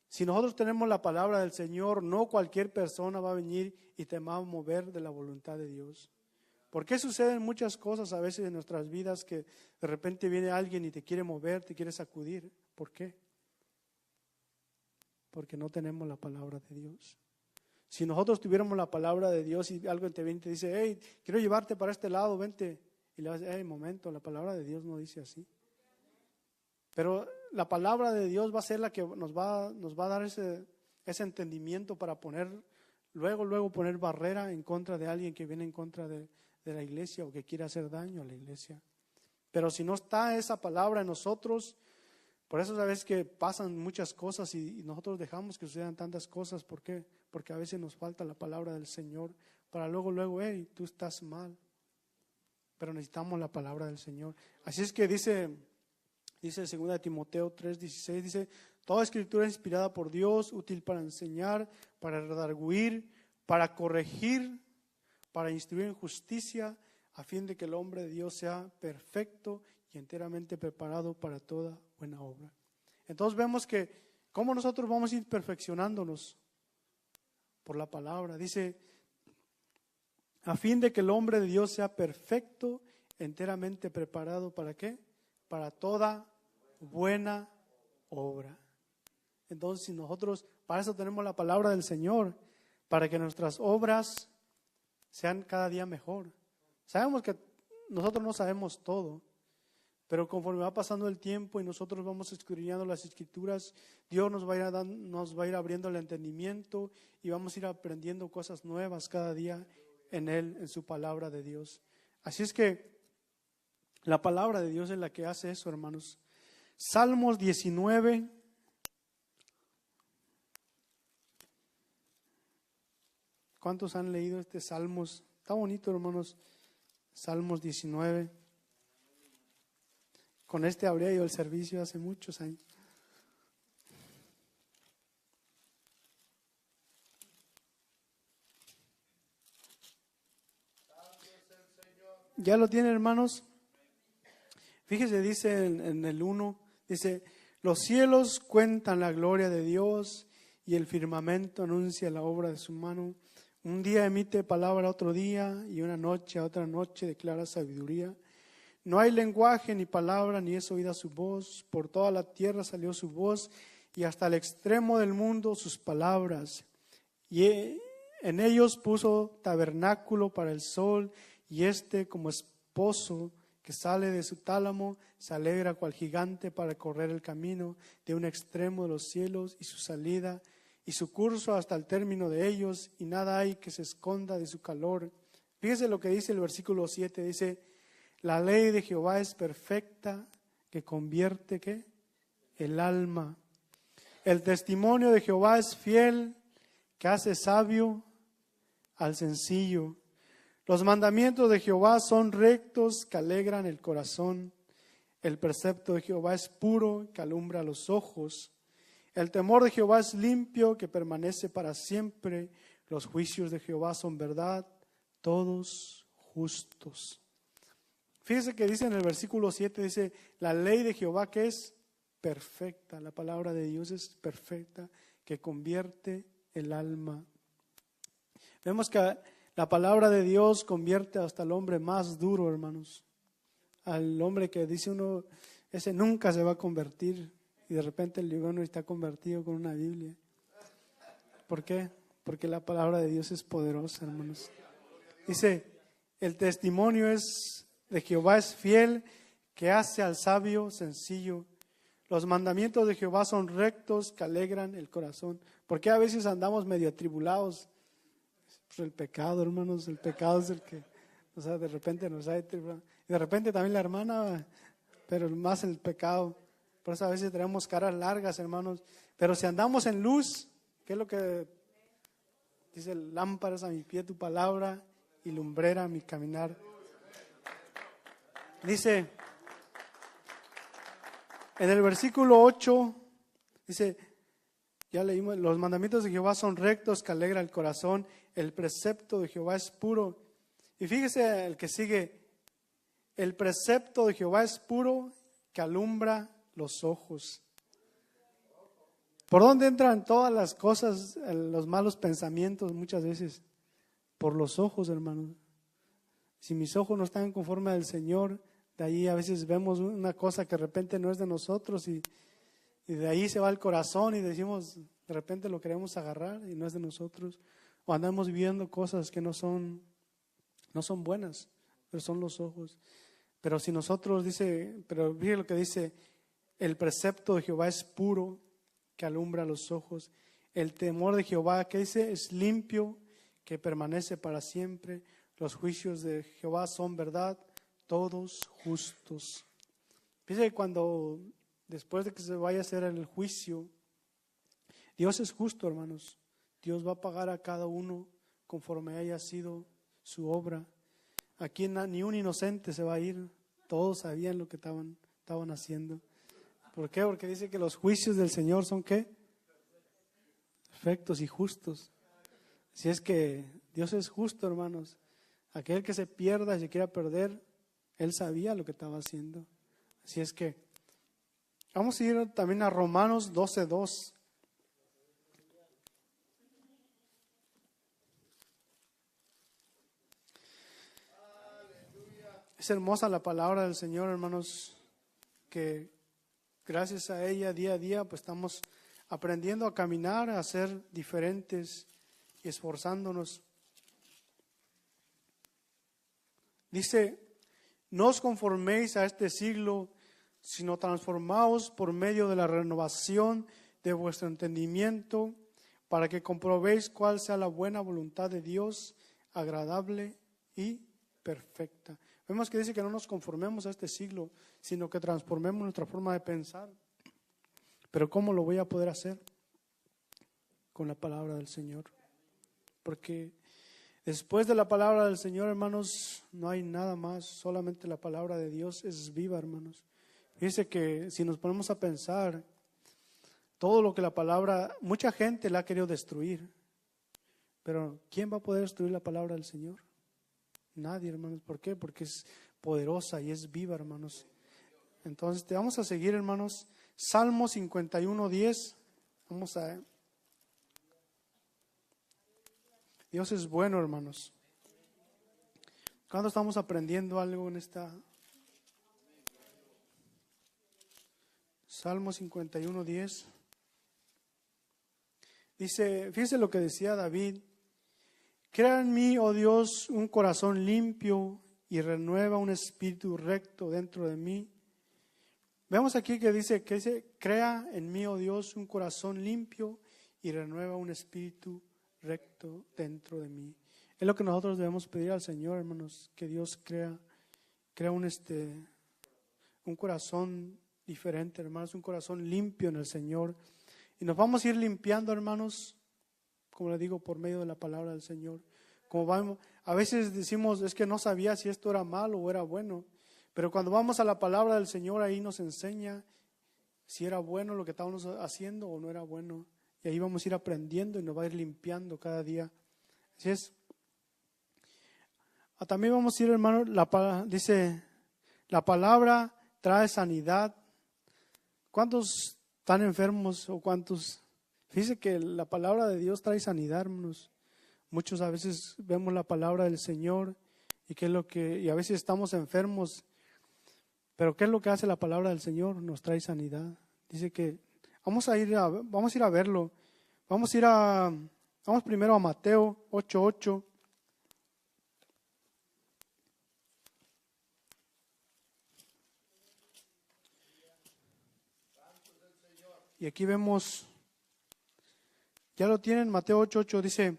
Si nosotros tenemos la palabra del Señor, no cualquier persona va a venir y te va a mover de la voluntad de Dios. ¿Por qué suceden muchas cosas a veces en nuestras vidas que de repente viene alguien y te quiere mover, te quiere sacudir? ¿Por qué? Porque no tenemos la palabra de Dios. Si nosotros tuviéramos la palabra de Dios y alguien te viene y te dice, hey, quiero llevarte para este lado, vente. Y le vas a decir, hey, momento, la palabra de Dios no dice así. Pero la palabra de Dios va a ser la que nos va a dar ese entendimiento para luego poner barrera en contra de alguien que viene en contra de la iglesia o que quiere hacer daño a la iglesia. Pero si no está esa palabra en nosotros, por eso sabes que pasan muchas cosas y nosotros dejamos que sucedan tantas cosas. ¿Por qué? Porque a veces nos falta la palabra del Señor para luego, hey, tú estás mal. Pero necesitamos la palabra del Señor. Así es que dice 2 Timoteo 3:16, dice, toda escritura es inspirada por Dios, útil para enseñar, para redarguir, para corregir, para instruir en justicia, a fin de que el hombre de Dios sea perfecto y enteramente preparado para toda buena obra. Entonces vemos que cómo nosotros vamos a ir perfeccionándonos por la palabra. Dice, a fin de que el hombre de Dios sea perfecto, enteramente preparado, ¿para qué? Para toda buena obra. Entonces, si nosotros, para eso tenemos la palabra del Señor, para que nuestras obras sean cada día mejor. Sabemos que nosotros no sabemos todo, pero conforme va pasando el tiempo y nosotros vamos escudriñando las Escrituras, Dios nos va a ir abriendo el entendimiento y vamos a ir aprendiendo cosas nuevas cada día en Él, en su palabra de Dios. Así es que la palabra de Dios es la que hace eso, hermanos. Salmos 19. ¿Cuántos han leído este Salmos? Está bonito, hermanos. Salmos 19. Con este habría yo el servicio hace muchos años. ¿Ya lo tienen, hermanos? Fíjese, dice en el 1, dice, los cielos cuentan la gloria de Dios y el firmamento anuncia la obra de su mano. Un día emite palabra a otro día y una noche a otra noche declara sabiduría. No hay lenguaje ni palabra ni es oída su voz. Por toda la tierra salió su voz y hasta el extremo del mundo sus palabras. Y en ellos puso tabernáculo para el sol y como esposo que sale de su tálamo se alegra cual gigante para correr el camino de un extremo de los cielos y su salida y su curso hasta el término de ellos, y nada hay que se esconda de su calor. Fíjese lo que dice el versículo 7, dice, la ley de Jehová es perfecta, que convierte, ¿qué? El alma. El testimonio de Jehová es fiel, que hace sabio al sencillo. Los mandamientos de Jehová son rectos, que alegran el corazón. El precepto de Jehová es puro, que alumbra los ojos. El temor de Jehová es limpio, que permanece para siempre. Los juicios de Jehová son verdad, todos justos. Fíjese que dice en el versículo 7, dice, la ley de Jehová que es perfecta. La palabra de Dios es perfecta, que convierte el alma. Vemos que la palabra de Dios convierte hasta el hombre más duro, hermanos. Al hombre que dice uno, ese nunca se va a convertir. Y de repente el libro está convertido con una Biblia. ¿Por qué? Porque la palabra de Dios es poderosa, hermanos. Dice, el testimonio de Jehová es fiel, que hace al sabio sencillo. Los mandamientos de Jehová son rectos, que alegran el corazón. ¿Por qué a veces andamos medio atribulados? Pues el pecado, hermanos, el pecado es el que, de repente nos hay tribulado. Y de repente también la hermana, pero más el pecado. Por eso a veces tenemos caras largas, hermanos. Pero si andamos en luz, ¿qué es lo que dice? Lámparas a mi pie tu palabra y lumbrera a mi caminar. Dice, en el versículo 8, dice, ya leímos, los mandamientos de Jehová son rectos, que alegra el corazón. El precepto de Jehová es puro. Y fíjese el que sigue, el precepto de Jehová es puro, que alumbra los ojos. ¿Por dónde entran todas las cosas, los malos pensamientos muchas veces? Por los ojos, hermanos. Si mis ojos no están conforme al Señor, de ahí a veces vemos una cosa que de repente no es de nosotros y de ahí se va el corazón y decimos, de repente lo queremos agarrar y no es de nosotros. O andamos viendo cosas que no son buenas, pero son los ojos. Pero si nosotros pero mire lo que dice, el precepto de Jehová es puro, que alumbra los ojos. El temor de Jehová, que dice, es limpio, que permanece para siempre. Los juicios de Jehová son verdad, todos justos. Dice que cuando, después de que se vaya a hacer el juicio, Dios es justo, hermanos. Dios va a pagar a cada uno conforme haya sido su obra. Aquí ni un inocente se va a ir. Todos sabían lo que estaban haciendo. ¿Por qué? Porque dice que los juicios del Señor son ¿qué? Perfectos y justos. Si es que Dios es justo, hermanos. Aquel que se pierda y se quiera perder, Él sabía lo que estaba haciendo. Así es que vamos a ir también a Romanos 12:2. Es hermosa la palabra del Señor, hermanos, que gracias a ella día a día pues estamos aprendiendo a caminar, a ser diferentes y esforzándonos. Dice, no os conforméis a este siglo, sino transformaos por medio de la renovación de vuestro entendimiento, para que comprobéis cuál sea la buena voluntad de Dios, agradable y perfecta. Vemos que dice que no nos conformemos a este siglo, sino que transformemos nuestra forma de pensar. Pero ¿cómo lo voy a poder hacer? Con la palabra del Señor. Porque después de la palabra del Señor, hermanos, no hay nada más. Solamente la palabra de Dios es viva, hermanos. Dice que si nos ponemos a pensar, todo lo que la palabra, mucha gente la ha querido destruir. Pero ¿quién va a poder destruir la palabra del Señor? Nadie, hermanos. ¿Por qué? Porque es poderosa y es viva, hermanos. Entonces, te vamos a seguir, hermanos. Salmo 51:10. Vamos a... Dios es bueno, hermanos. ¿Cuándo estamos aprendiendo algo en esta? Salmo 51:10. Dice, fíjese lo que decía David. Crea en mí, oh Dios, un corazón limpio y renueva un espíritu recto dentro de mí. Vemos aquí que dice, crea en mí, oh Dios, un corazón limpio y renueva un espíritu recto dentro de mí. Es lo que nosotros debemos pedir al Señor, hermanos, que Dios crea un corazón diferente, hermanos, un corazón limpio en el Señor. Y nos vamos a ir limpiando, hermanos, como le digo, por medio de la palabra del Señor. A veces decimos, es que no sabía si esto era malo o era bueno. Pero cuando vamos a la palabra del Señor, ahí nos enseña si era bueno lo que estábamos haciendo o no era bueno. Y ahí vamos a ir aprendiendo y nos va a ir limpiando cada día. Así es. También vamos a ir, hermano, dice, la palabra trae sanidad. ¿Cuántos están enfermos o cuántos? Fíjese que la palabra de Dios trae sanidad, hermanos. Muchos a veces vemos la palabra del Señor y a veces estamos enfermos. Pero ¿qué es lo que hace la palabra del Señor? Nos trae sanidad. Dice que vamos a ir a verlo. Vamos primero a Mateo 8:8. Y aquí vemos, ya lo tienen, Mateo 8:8 dice,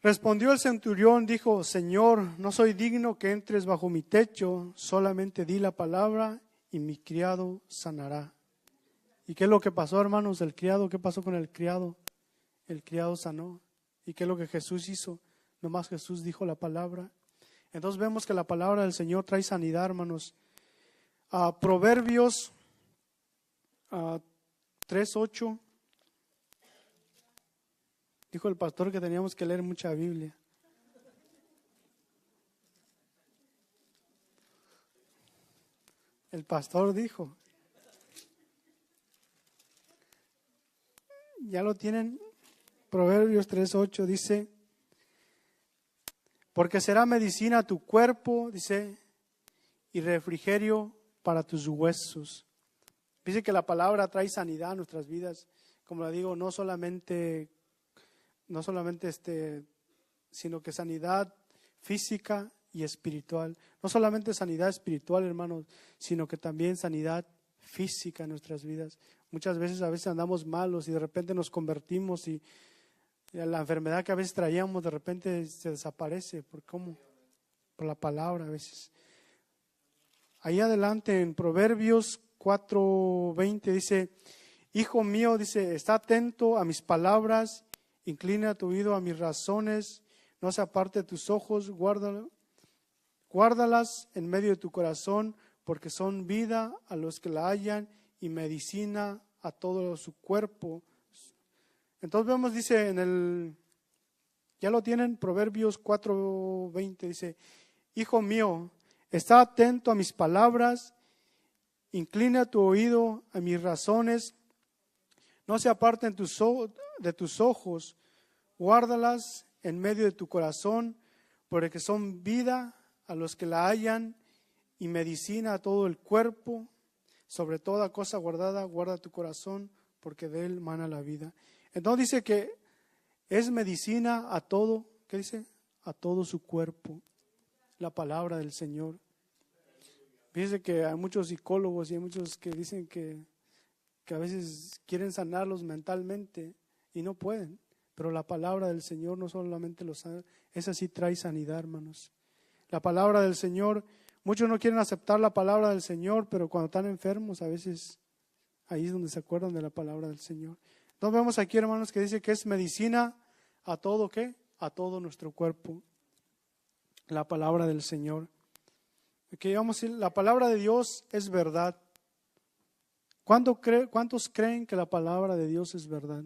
respondió el centurión, dijo, Señor, no soy digno que entres bajo mi techo, solamente di la palabra y mi criado sanará. ¿Y qué es lo que pasó, hermanos? ¿Qué pasó con el criado? El criado sanó. ¿Y qué es lo que Jesús hizo? Nomás Jesús dijo la palabra. Entonces vemos que la palabra del Señor trae sanidad, hermanos. Proverbios 3:8. Dijo el pastor que teníamos que leer mucha Biblia. El pastor dijo. Ya lo tienen. Proverbios 3:8 dice, porque será medicina a tu cuerpo, dice, y refrigerio para tus huesos. Dice que la palabra trae sanidad a nuestras vidas. Como lo digo, no solamente sino que sanidad física y espiritual. No solamente sanidad espiritual, hermanos, sino que también sanidad física en nuestras vidas. Muchas veces, a veces andamos malos y de repente nos convertimos y la enfermedad que a veces traíamos de repente se desaparece. ¿Por cómo? Por la palabra a veces. Ahí adelante en Proverbios 4:20 dice, hijo mío, dice, está atento a mis palabras, inclina tu oído a mis razones, no se aparte de tus ojos, guárdalas en medio de tu corazón, porque son vida a los que la hallan y medicina a todo su cuerpo. Entonces vemos, dice ya lo tienen, Proverbios 4:20, dice, hijo mío, está atento a mis palabras, inclina tu oído a mis razones, no se aparten de tus ojos, guárdalas en medio de tu corazón, porque son vida a los que la hallan y medicina a todo el cuerpo. Sobre toda cosa guardada, guarda tu corazón, porque de él mana la vida. Entonces dice que es medicina a todo, ¿qué dice? A todo su cuerpo, la palabra del Señor. Fíjese que hay muchos psicólogos y hay muchos que dicen que a veces quieren sanarlos mentalmente y no pueden. Pero la palabra del Señor no solamente los sana, esa sí trae sanidad, hermanos. La palabra del Señor, muchos no quieren aceptar la palabra del Señor, pero cuando están enfermos a veces ahí es donde se acuerdan de la palabra del Señor. Entonces vemos aquí, hermanos, que dice que es medicina a todo, ¿qué? A todo nuestro cuerpo. La palabra del Señor. Aquí vamos a decir, la palabra de Dios es verdad. ¿Cuántos creen que la palabra de Dios es verdad?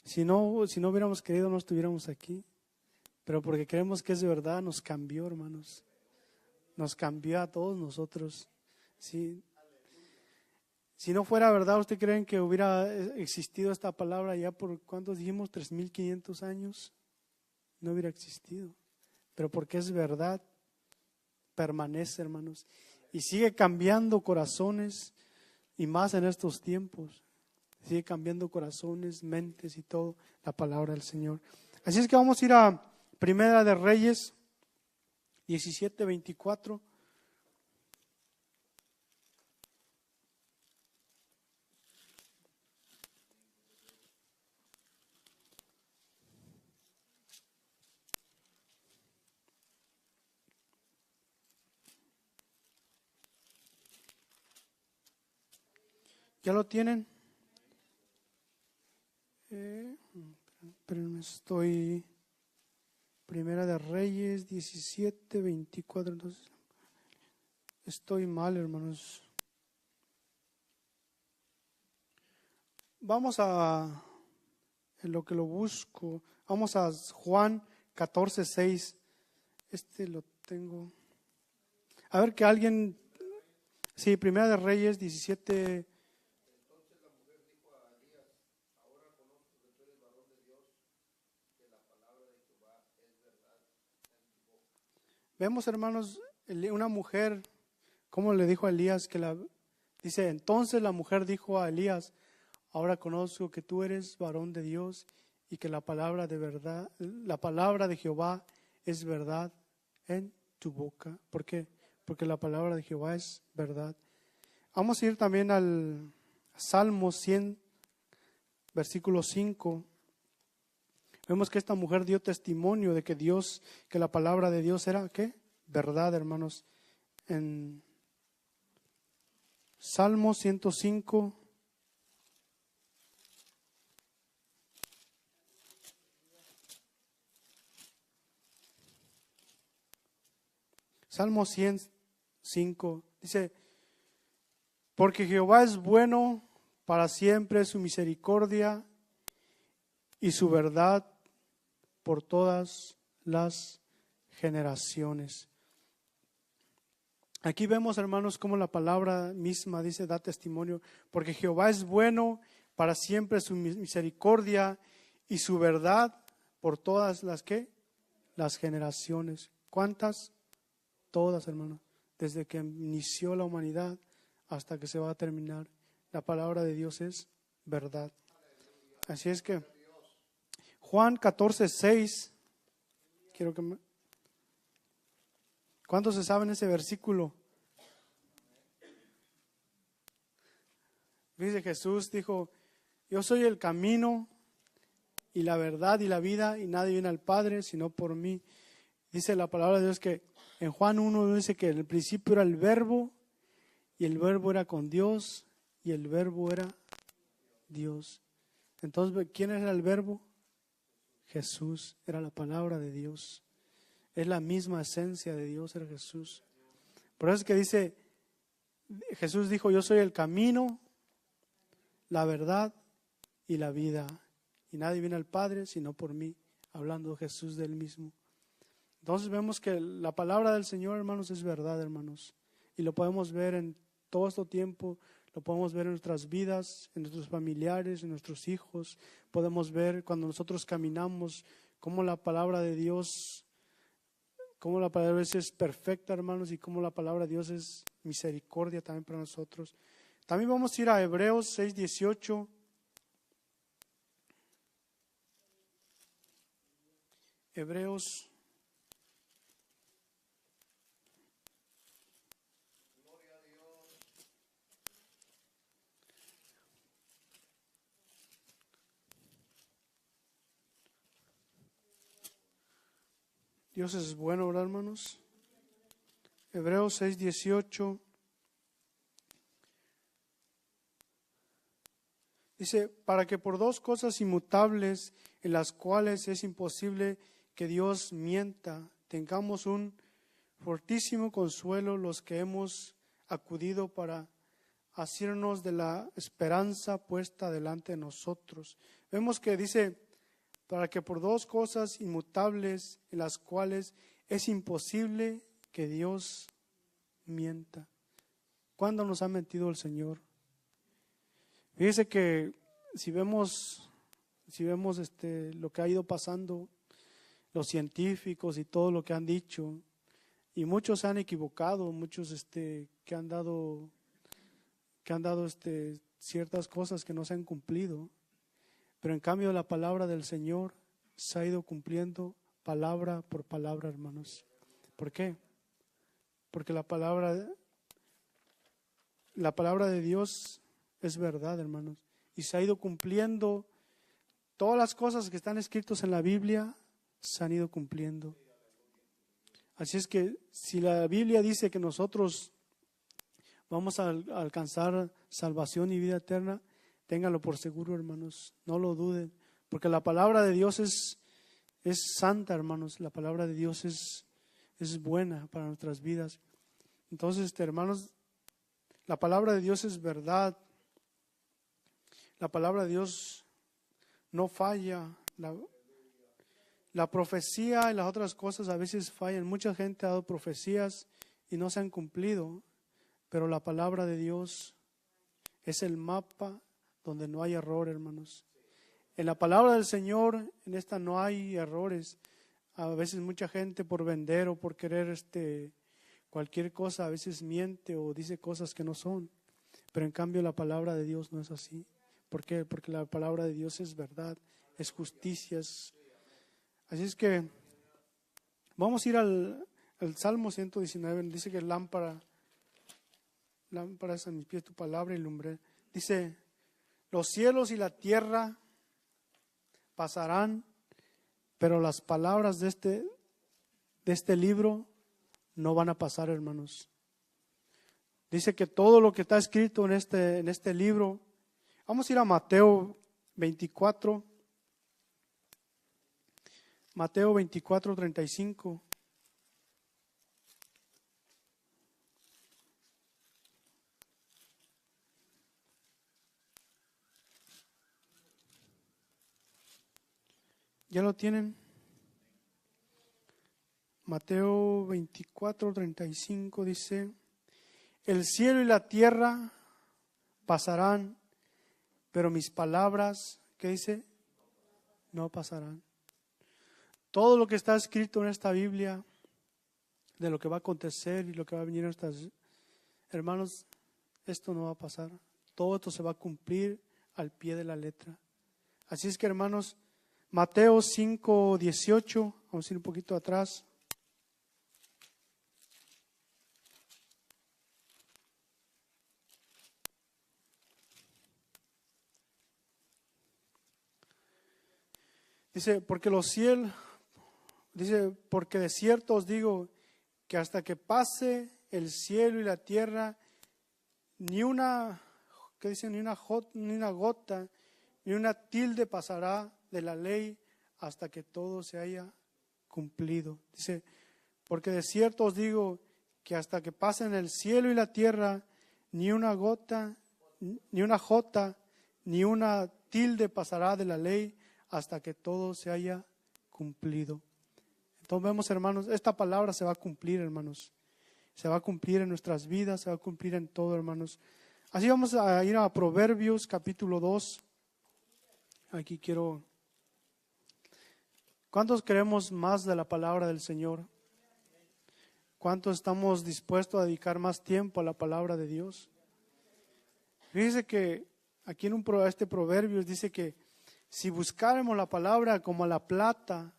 Si no hubiéramos creído, no estuviéramos aquí. Pero porque creemos que es verdad, nos cambió, hermanos. Nos cambió a todos nosotros. Sí. Si no fuera verdad, ¿usted creen que hubiera existido esta palabra ya por, ¿cuántos dijimos? 3,500 años. No hubiera existido. Pero porque es verdad, permanece, hermanos. Y sigue cambiando corazones, y más en estos tiempos. Sigue cambiando corazones, mentes y todo, la palabra del Señor. Así es que vamos a ir a Primera de Reyes 17:24. ¿Ya lo tienen? Pero estoy... Primera de Reyes 17:24. Entonces, estoy mal, hermanos. Vamos a, en lo que lo busco, vamos a Juan 14:6. Lo tengo. A ver que alguien... Sí, Primera de Reyes 17. Vemos, hermanos, una mujer, ¿cómo le dijo a Elías? Dice, entonces la mujer dijo a Elías, ahora conozco que tú eres varón de Dios y que la palabra de Jehová es verdad en tu boca. ¿Por qué? Porque la palabra de Jehová es verdad. Vamos a ir también al Salmo 100, versículo 5. Vemos que esta mujer dio testimonio de que la palabra de Dios era, ¿qué? Verdad, hermanos. En Salmo 105. Salmo 105 dice, porque Jehová es bueno, para siempre es su misericordia y su verdad por todas las generaciones. Aquí vemos, hermanos, cómo la palabra misma dice, da testimonio, porque Jehová es bueno, para siempre su misericordia y su verdad por todas las ¿qué? Las generaciones. ¿Cuántas? Todas, hermanos. Desde que inició la humanidad hasta que se va a terminar. La palabra de Dios es verdad. Así es que Juan 14:6. Quiero que me... ¿Cuántos se saben ese versículo? Dice Jesús, dijo, yo soy el camino y la verdad y la vida, y nadie viene al Padre sino por mí. Dice la palabra de Dios que en Juan 1 dice que en el principio era el Verbo, y el Verbo era con Dios, y el Verbo era Dios. Entonces, ¿quién era el Verbo? Jesús, era la palabra de Dios. Es la misma esencia de Dios, era Jesús. Por eso es que dice, Jesús dijo, yo soy el camino, la verdad y la vida. Y nadie viene al Padre sino por mí, hablando Jesús del mismo. Entonces vemos que la palabra del Señor, hermanos, es verdad, hermanos. Y lo podemos ver en todo este tiempo, lo podemos ver en nuestras vidas, en nuestros familiares, en nuestros hijos. Podemos ver cuando nosotros caminamos, cómo la palabra de Dios, cómo la palabra de Dios es perfecta, hermanos, y cómo la palabra de Dios es misericordia también para nosotros. También vamos a ir a Hebreos 6:18. Hebreos. Dios es bueno, ¿verdad, hermanos? Hebreos 6:18. Dice, para que por dos cosas inmutables en las cuales es imposible que Dios mienta, tengamos un fortísimo consuelo los que hemos acudido para asirnos de la esperanza puesta delante de nosotros. Vemos que dice, para que por dos cosas inmutables en las cuales es imposible que Dios mienta. ¿Cuándo nos ha mentido el Señor? Fíjese que si vemos lo que ha ido pasando, los científicos y todo lo que han dicho, y muchos se han equivocado, muchos que han dado ciertas cosas que no se han cumplido, pero en cambio la palabra del Señor se ha ido cumpliendo palabra por palabra, hermanos. ¿Por qué? Porque la palabra de Dios es verdad, hermanos, y se ha ido cumpliendo. Todas las cosas que están escritas en la Biblia se han ido cumpliendo. Así es que si la Biblia dice que nosotros vamos a alcanzar salvación y vida eterna, ténganlo por seguro, hermanos, no lo duden, porque la palabra de Dios es santa, hermanos, la palabra de Dios es buena para nuestras vidas. Entonces, hermanos, la palabra de Dios es verdad. La palabra de Dios no falla. La profecía y las otras cosas a veces fallan. Mucha gente ha dado profecías y no se han cumplido, pero la palabra de Dios es el mapa donde no hay error, hermanos. En la palabra del Señor, en esta no hay errores. A veces mucha gente por vender o por querer cualquier cosa, a veces miente o dice cosas que no son. Pero en cambio la palabra de Dios no es así. ¿Por qué? Porque la palabra de Dios es verdad, es justicia. Así es que vamos a ir al Salmo 119. Dice que lámpara es a mis pies tu palabra y lumbre. Dice, los cielos y la tierra pasarán, pero las palabras de este libro no van a pasar, hermanos. Dice que todo lo que está escrito en este libro. Vamos a ir a Mateo 24. Mateo 24:35. ¿Ya lo tienen? Mateo 24:35 dice, el cielo y la tierra pasarán, pero mis palabras, ¿qué dice? No pasarán. Todo lo que está escrito en esta Biblia, de lo que va a acontecer y lo que va a venir en estas, hermanos, esto no va a pasar. Todo esto se va a cumplir al pie de la letra. Así es que, hermanos, Mateo 5:18, vamos a ir un poquito atrás. Dice, porque de cierto os digo que hasta que pase el cielo y la tierra, ni una, ¿qué dice? Ni una gota, ni una tilde pasará de la ley hasta que todo se haya cumplido. Dice, porque de cierto os digo que hasta que pasen el cielo y la tierra, ni una gota, ni una jota, ni una tilde pasará de la ley hasta que todo se haya cumplido. Entonces vemos, hermanos, esta palabra se va a cumplir, hermanos. Se va a cumplir en nuestras vidas, se va a cumplir en todo, hermanos. Así vamos a ir a Proverbios capítulo 2. Aquí quiero... ¿Cuántos queremos más de la palabra del Señor? ¿Cuántos estamos dispuestos a dedicar más tiempo a la palabra de Dios? Fíjese que aquí en este Proverbios dice que si buscáramos la palabra como la plata,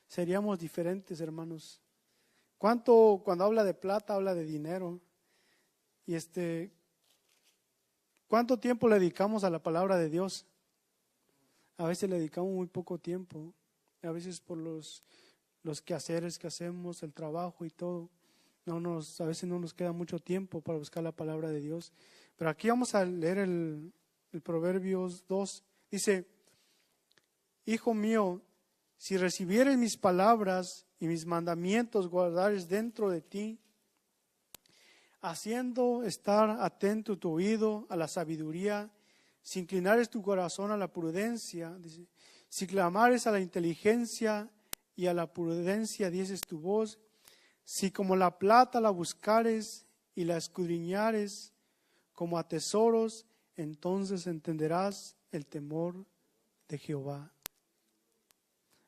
seríamos diferentes, hermanos. Cuando habla de plata, habla de dinero. Y ¿cuánto tiempo le dedicamos a la palabra de Dios? A veces le dedicamos muy poco tiempo. A veces por los quehaceres que hacemos, el trabajo y todo. A veces no nos queda mucho tiempo para buscar la palabra de Dios. Pero aquí vamos a leer el Proverbios 2. Dice, Hijo mío, si recibieres mis palabras y mis mandamientos guardares dentro de ti, haciendo estar atento tu oído a la sabiduría, si inclinares tu corazón a la prudencia, dice, si clamares a la inteligencia y a la prudencia dieses tu voz, si como la plata la buscares y la escudriñares como a tesoros, entonces entenderás el temor de Jehová.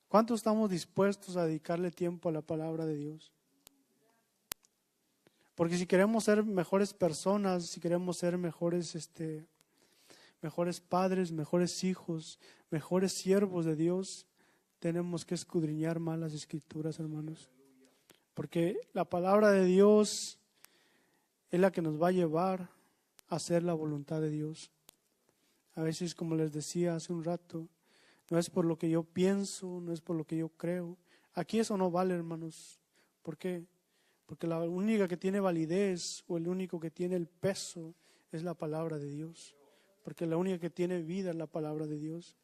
¿Cuántos estamos dispuestos a dedicarle tiempo a la palabra de Dios? Porque si queremos ser mejores personas, si queremos ser mejores padres, mejores hijos, mejores siervos de Dios, tenemos que escudriñar más las Escrituras, hermanos. Porque la palabra de Dios es la que nos va a llevar a hacer la voluntad de Dios. A veces, como les decía hace un rato, no es por lo que yo pienso, no es por lo que yo creo. Aquí eso no vale, hermanos. ¿Por qué? Porque la única que tiene validez o el único que tiene el peso es la palabra de Dios. Porque la única que tiene vida es la palabra de Dios.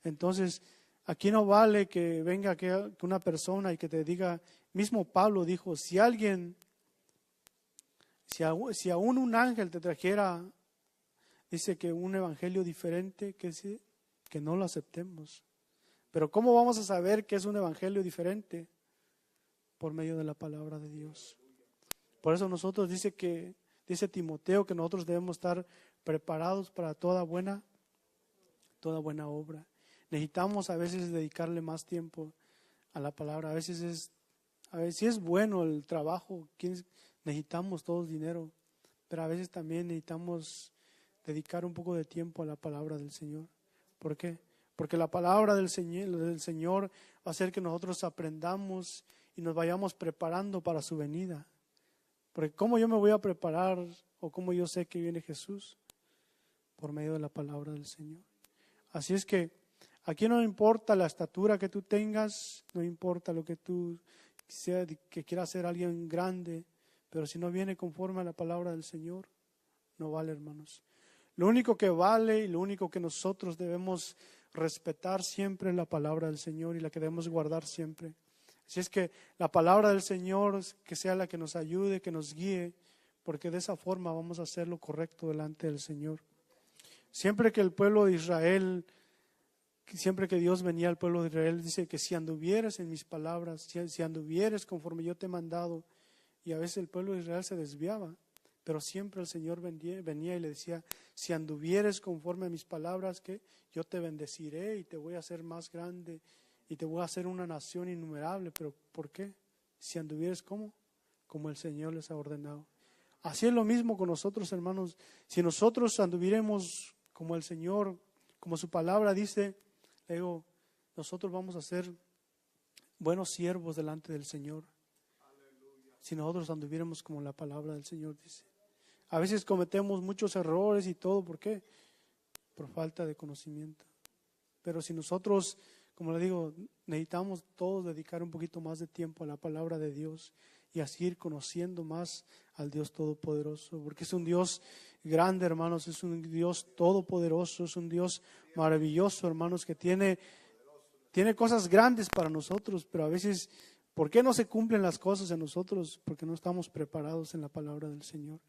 Entonces, aquí no vale que venga que una persona y que te diga, mismo Pablo dijo, si aún un ángel te trajera, dice que un evangelio diferente, que no lo aceptemos. Pero ¿cómo vamos a saber que es un evangelio diferente? Por medio de la palabra de Dios. Por eso dice Timoteo que nosotros debemos estar preparados para toda buena obra. Necesitamos a veces dedicarle más tiempo a la palabra. A veces sí es bueno el trabajo, necesitamos todos dinero, pero a veces también necesitamos dedicar un poco de tiempo a la palabra del Señor. ¿Por qué? Porque la palabra del Señor va a hacer que nosotros aprendamos y nos vayamos preparando para su venida. Porque ¿cómo yo me voy a preparar o cómo yo sé que viene Jesús? Por medio de la palabra del Señor. Así es que aquí no importa la estatura que tú tengas, no importa lo que tú que quieras ser alguien grande, pero si no viene conforme a la palabra del Señor, no vale, hermanos. Lo único que vale y lo único que nosotros debemos respetar siempre es la palabra del Señor y la que debemos guardar siempre. Así es que la palabra del Señor que sea la que nos ayude, que nos guíe, porque de esa forma vamos a hacer lo correcto delante del Señor. Siempre que el pueblo de Israel, siempre que Dios venía al pueblo de Israel, dice que si anduvieres en mis palabras, si anduvieres conforme yo te he mandado, y a veces el pueblo de Israel se desviaba, Pero siempre el Señor venía y le decía, si anduvieres conforme a mis palabras, que yo te bendeciré y te voy a hacer más grande y te voy a hacer una nación innumerable. ¿Pero por qué? Si anduvieres ¿cómo? Como el Señor les ha ordenado. Así es lo mismo con nosotros, hermanos. Si nosotros anduviéramos como el Señor, como su palabra dice, le digo, nosotros vamos a ser buenos siervos delante del Señor. Si nosotros anduviéramos como la palabra del Señor dice. A veces cometemos muchos errores y todo, ¿por qué? Por falta de conocimiento. Pero si nosotros, como le digo, necesitamos todos dedicar un poquito más de tiempo a la palabra de Dios y así ir conociendo más al Dios Todopoderoso, porque es un Dios grande, hermanos, es un Dios todopoderoso, es un Dios maravilloso, hermanos, que tiene cosas grandes para nosotros, pero a veces, ¿por qué no se cumplen las cosas en nosotros? Porque no estamos preparados en la palabra del Señor.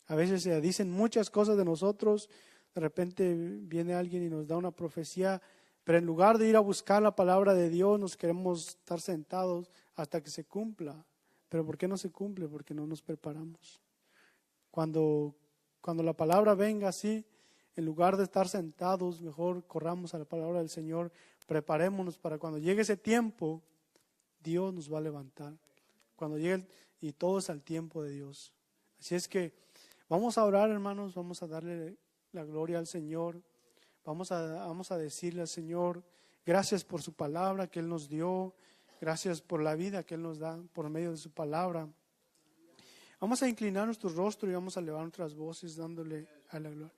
A veces se dicen muchas cosas de nosotros, de repente viene alguien y nos da una profecía, pero en lugar de ir a buscar la palabra de Dios, nos queremos estar sentados hasta que se cumpla. ¿Pero por qué no se cumple? Porque no nos preparamos. Cuando la palabra venga así, en lugar de estar sentados, mejor corramos a la palabra del Señor, preparémonos para cuando llegue ese tiempo, Dios nos va a levantar. Cuando llegue, y todo es al tiempo de Dios. Así es que vamos a orar, hermanos, vamos a darle la gloria al Señor. Vamos a decirle al Señor, gracias por su palabra que Él nos dio, gracias por la vida que Él nos da por medio de su palabra. Vamos a inclinar nuestro rostro y vamos a elevar nuestras voces dándole a la gloria.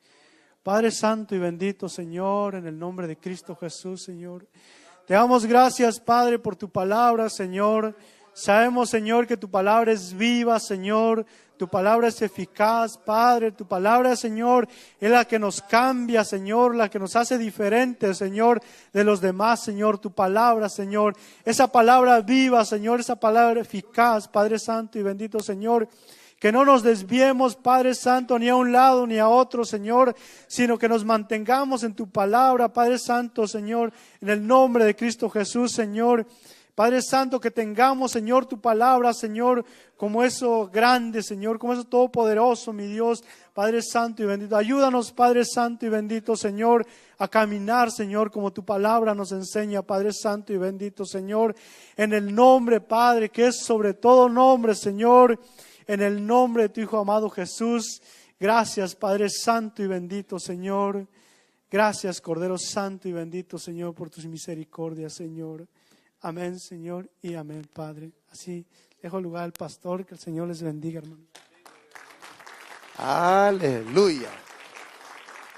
Padre Santo y bendito, Señor, en el nombre de Cristo Jesús, Señor. Te damos gracias, Padre, por tu palabra, Señor. Sabemos, Señor, que tu palabra es viva, Señor. Tu palabra es eficaz, Padre. Tu palabra, Señor, es la que nos cambia, Señor, la que nos hace diferentes, Señor, de los demás, Señor. Tu palabra, Señor, esa palabra viva, Señor, esa palabra eficaz, Padre Santo y bendito, Señor. Que no nos desviemos, Padre Santo, ni a un lado ni a otro, Señor, sino que nos mantengamos en tu palabra, Padre Santo, Señor, en el nombre de Cristo Jesús, Señor. Padre Santo, que tengamos, Señor, tu palabra, Señor, como eso grande, Señor, como eso todopoderoso, mi Dios, Padre Santo y bendito. Ayúdanos, Padre Santo y bendito, Señor, a caminar, Señor, como tu palabra nos enseña, Padre Santo y bendito, Señor, en el nombre, Padre, que es sobre todo nombre, Señor, en el nombre de tu Hijo amado Jesús. Gracias, Padre Santo y bendito, Señor. Gracias, Cordero Santo y bendito, Señor, por tus misericordias, Señor. Amén, Señor, y amén, Padre. Así dejo lugar al pastor, que el Señor les bendiga, hermano. Aleluya.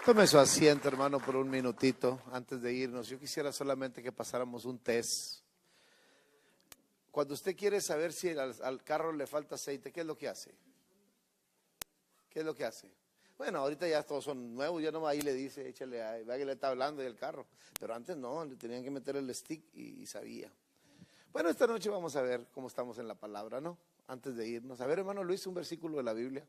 Tome su asiento, hermano, por un minutito antes de irnos. Yo quisiera solamente que pasáramos un test. Cuando usted quiere saber si al carro le falta aceite, ¿qué es lo que hace? ¿Qué es lo que hace? Bueno, ahorita ya todos son nuevos, ya no ahí le dice, échale ahí, vea que le está hablando del carro. Pero antes no, le tenían que meter el stick y sabía. Bueno, esta noche vamos a ver cómo estamos en la palabra, ¿no? Antes de irnos. A ver, hermano Luis, un versículo de la Biblia.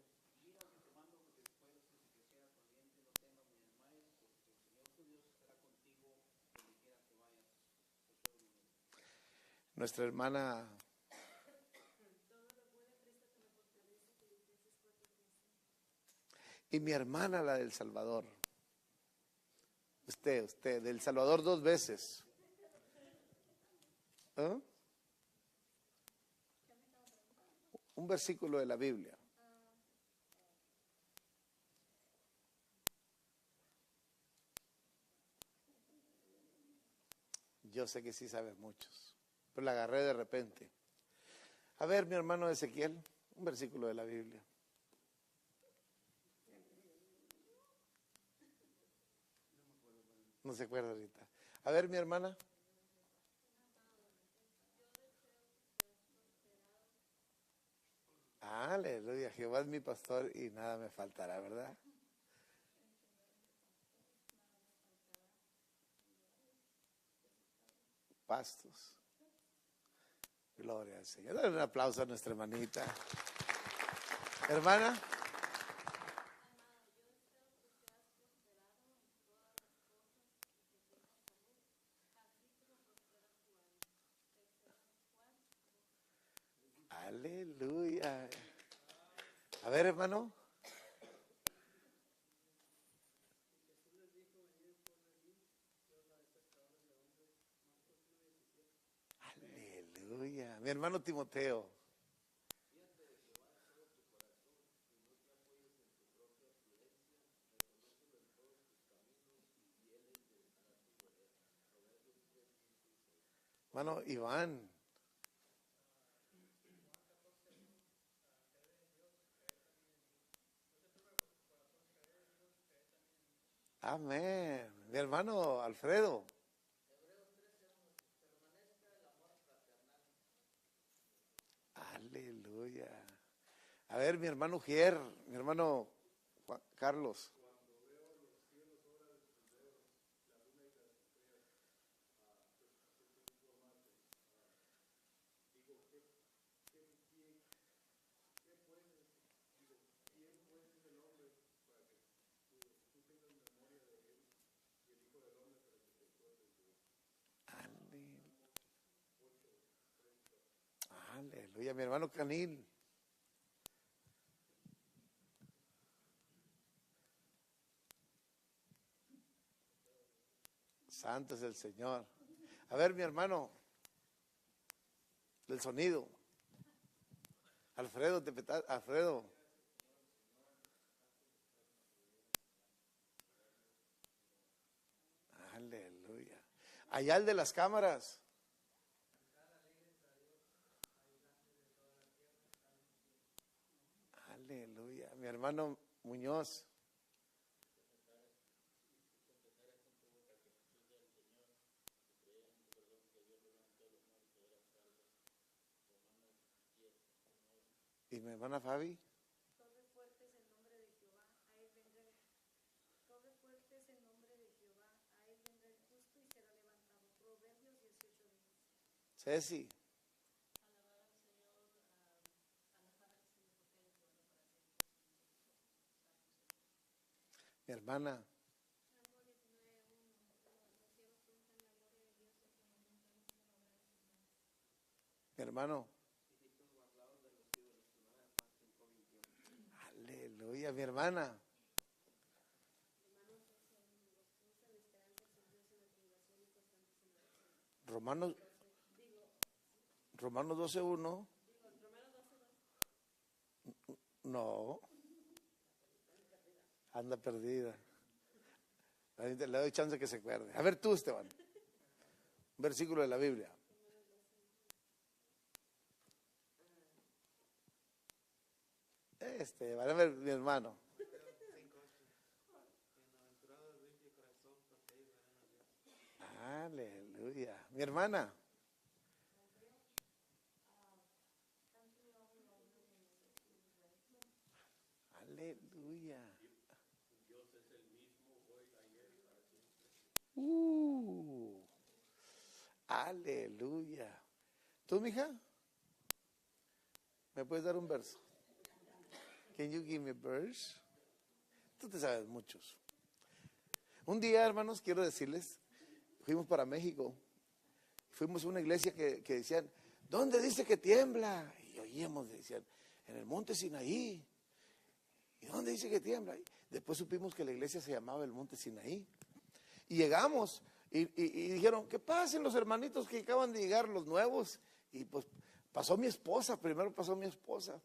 Nuestra hermana y mi hermana, la del Salvador. Usted, del Salvador 2 veces. ¿Ah? Un versículo de la Biblia. Yo sé que sí sabes muchos, pero la agarré de repente. A ver, mi hermano Ezequiel, un versículo de la Biblia. No se acuerda ahorita. A ver, mi hermana. Aleluya, Jehová es mi pastor y nada me faltará, ¿verdad? Pastos. Gloria al Señor. Dale un aplauso a nuestra hermanita. Hermana. Aleluya. A ver, hermano. Aleluya. Mi hermano Timoteo. Hermano Iván. Amén. Mi hermano Alfredo. Aleluya. A ver, mi hermano Gier, mi hermano Carlos. Aleluya, mi hermano Canil. Santo es el Señor. A ver, mi hermano del sonido. Alfredo, Alfredo. Aleluya. Allá el de las cámaras. Aleluya. Mi hermano Muñoz. Y mi hermana Fabi. Torre fuerte es el nombre de Jehová, a él vendrá torre fuerte es el nombre de Jehová, a él vendrá el justo y será levantado. Proverbios 18:10. Ceci. Mi hermana. Mi hermano. Aleluya, mi hermana. Romanos 12:1. No. Anda perdida. Le doy chance que se acuerde. A ver tú, Esteban. Un versículo de la Biblia. Van a ver, mi hermano. Aleluya. Mi hermana. Aleluya. Aleluya. ¿Tú, mija? ¿Me puedes dar un verso? Can you give me a verse? Tú te sabes muchos. Un día, hermanos, quiero decirles, fuimos para México. Fuimos a una iglesia que decían, ¿dónde dice que tiembla? Y oíamos, decían, en el monte Sinaí. ¿Y dónde dice que tiembla? Después supimos que la iglesia se llamaba el monte Sinaí. Y llegamos y dijeron, ¿qué pasen los hermanitos que acaban de llegar, los nuevos? Y pues pasó mi esposa, primero pasó mi esposa.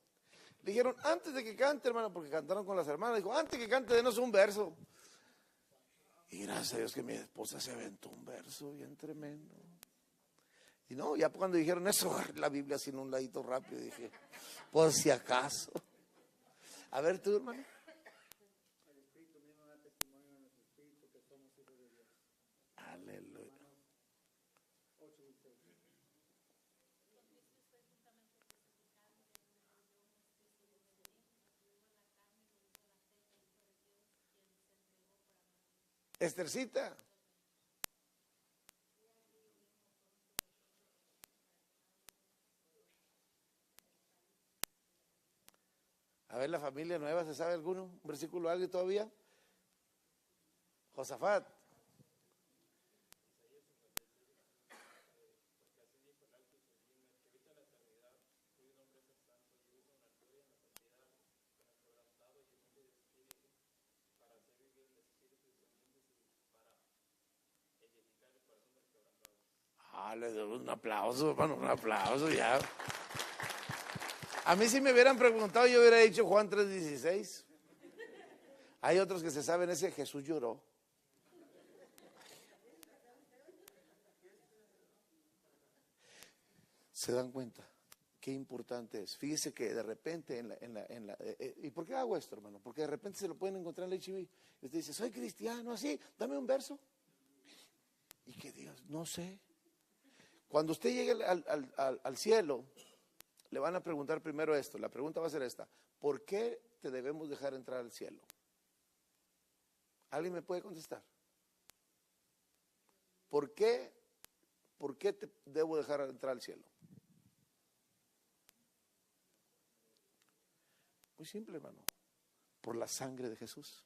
Le dijeron, antes de que cante, hermano, porque cantaron con las hermanas, dijo, antes de que cante, denos un verso. Y gracias a Dios que mi esposa se aventó un verso bien tremendo. Y no, ya cuando dijeron eso, la Biblia sin un ladito rápido, dije, por si acaso. A ver tú, hermano. El Espíritu mismo da testimonio en nuestro espíritu que somos hijos de Dios. Aleluya. 8:16. Estercita. A ver, la familia nueva, ¿se sabe alguno? ¿Un versículo algo todavía? Josafat. No, le doy un aplauso, hermano, un aplauso ya. A mí si me hubieran preguntado, yo hubiera dicho Juan 3:16. Hay otros que se saben ese, Jesús lloró. ¿Se dan cuenta? Qué importante es. Fíjese que de repente ¿y por qué hago esto, hermano? Porque de repente se lo pueden encontrar en el HIV. Y usted dice, soy cristiano, así, dame un verso. Y que Dios, no sé. Cuando usted llegue al cielo, le van a preguntar primero esto. La pregunta va a ser esta: ¿por qué te debemos dejar entrar al cielo? ¿Alguien me puede contestar? ¿Por qué te debo dejar entrar al cielo? Muy simple, hermano. Por la sangre de Jesús.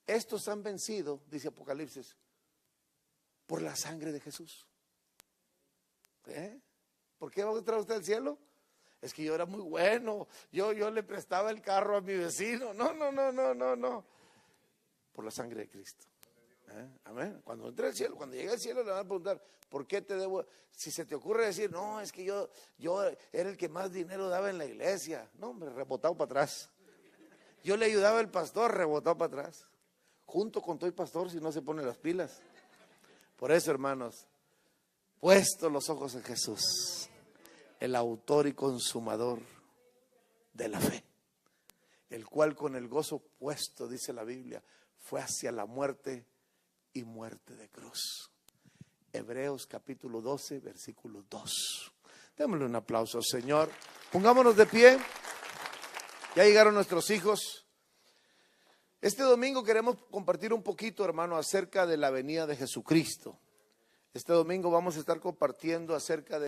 Estos han vencido, dice Apocalipsis, por la sangre de Jesús. ¿Por qué va a entrar usted al cielo? Es que yo era muy bueno, yo le prestaba el carro a mi vecino. No. Por la sangre de Cristo. Amén. Cuando entre al cielo, cuando llegue al cielo, le van a preguntar, ¿por qué te debo? Si se te ocurre decir, no, es que yo era el que más dinero daba en la iglesia. No, hombre, rebotado para atrás. Yo le ayudaba al pastor, rebotado para atrás. Junto con todo el pastor, si no se pone las pilas. Por eso, hermanos, puesto los ojos en Jesús, el autor y consumador de la fe, el cual con el gozo puesto, dice la Biblia, fue hacia la muerte y muerte de cruz. Hebreos capítulo 12, versículo 2. Démosle un aplauso al Señor. Pongámonos de pie. Ya llegaron nuestros hijos. Este domingo queremos compartir un poquito, hermano, acerca de la venida de Jesucristo. Este domingo vamos a estar compartiendo acerca de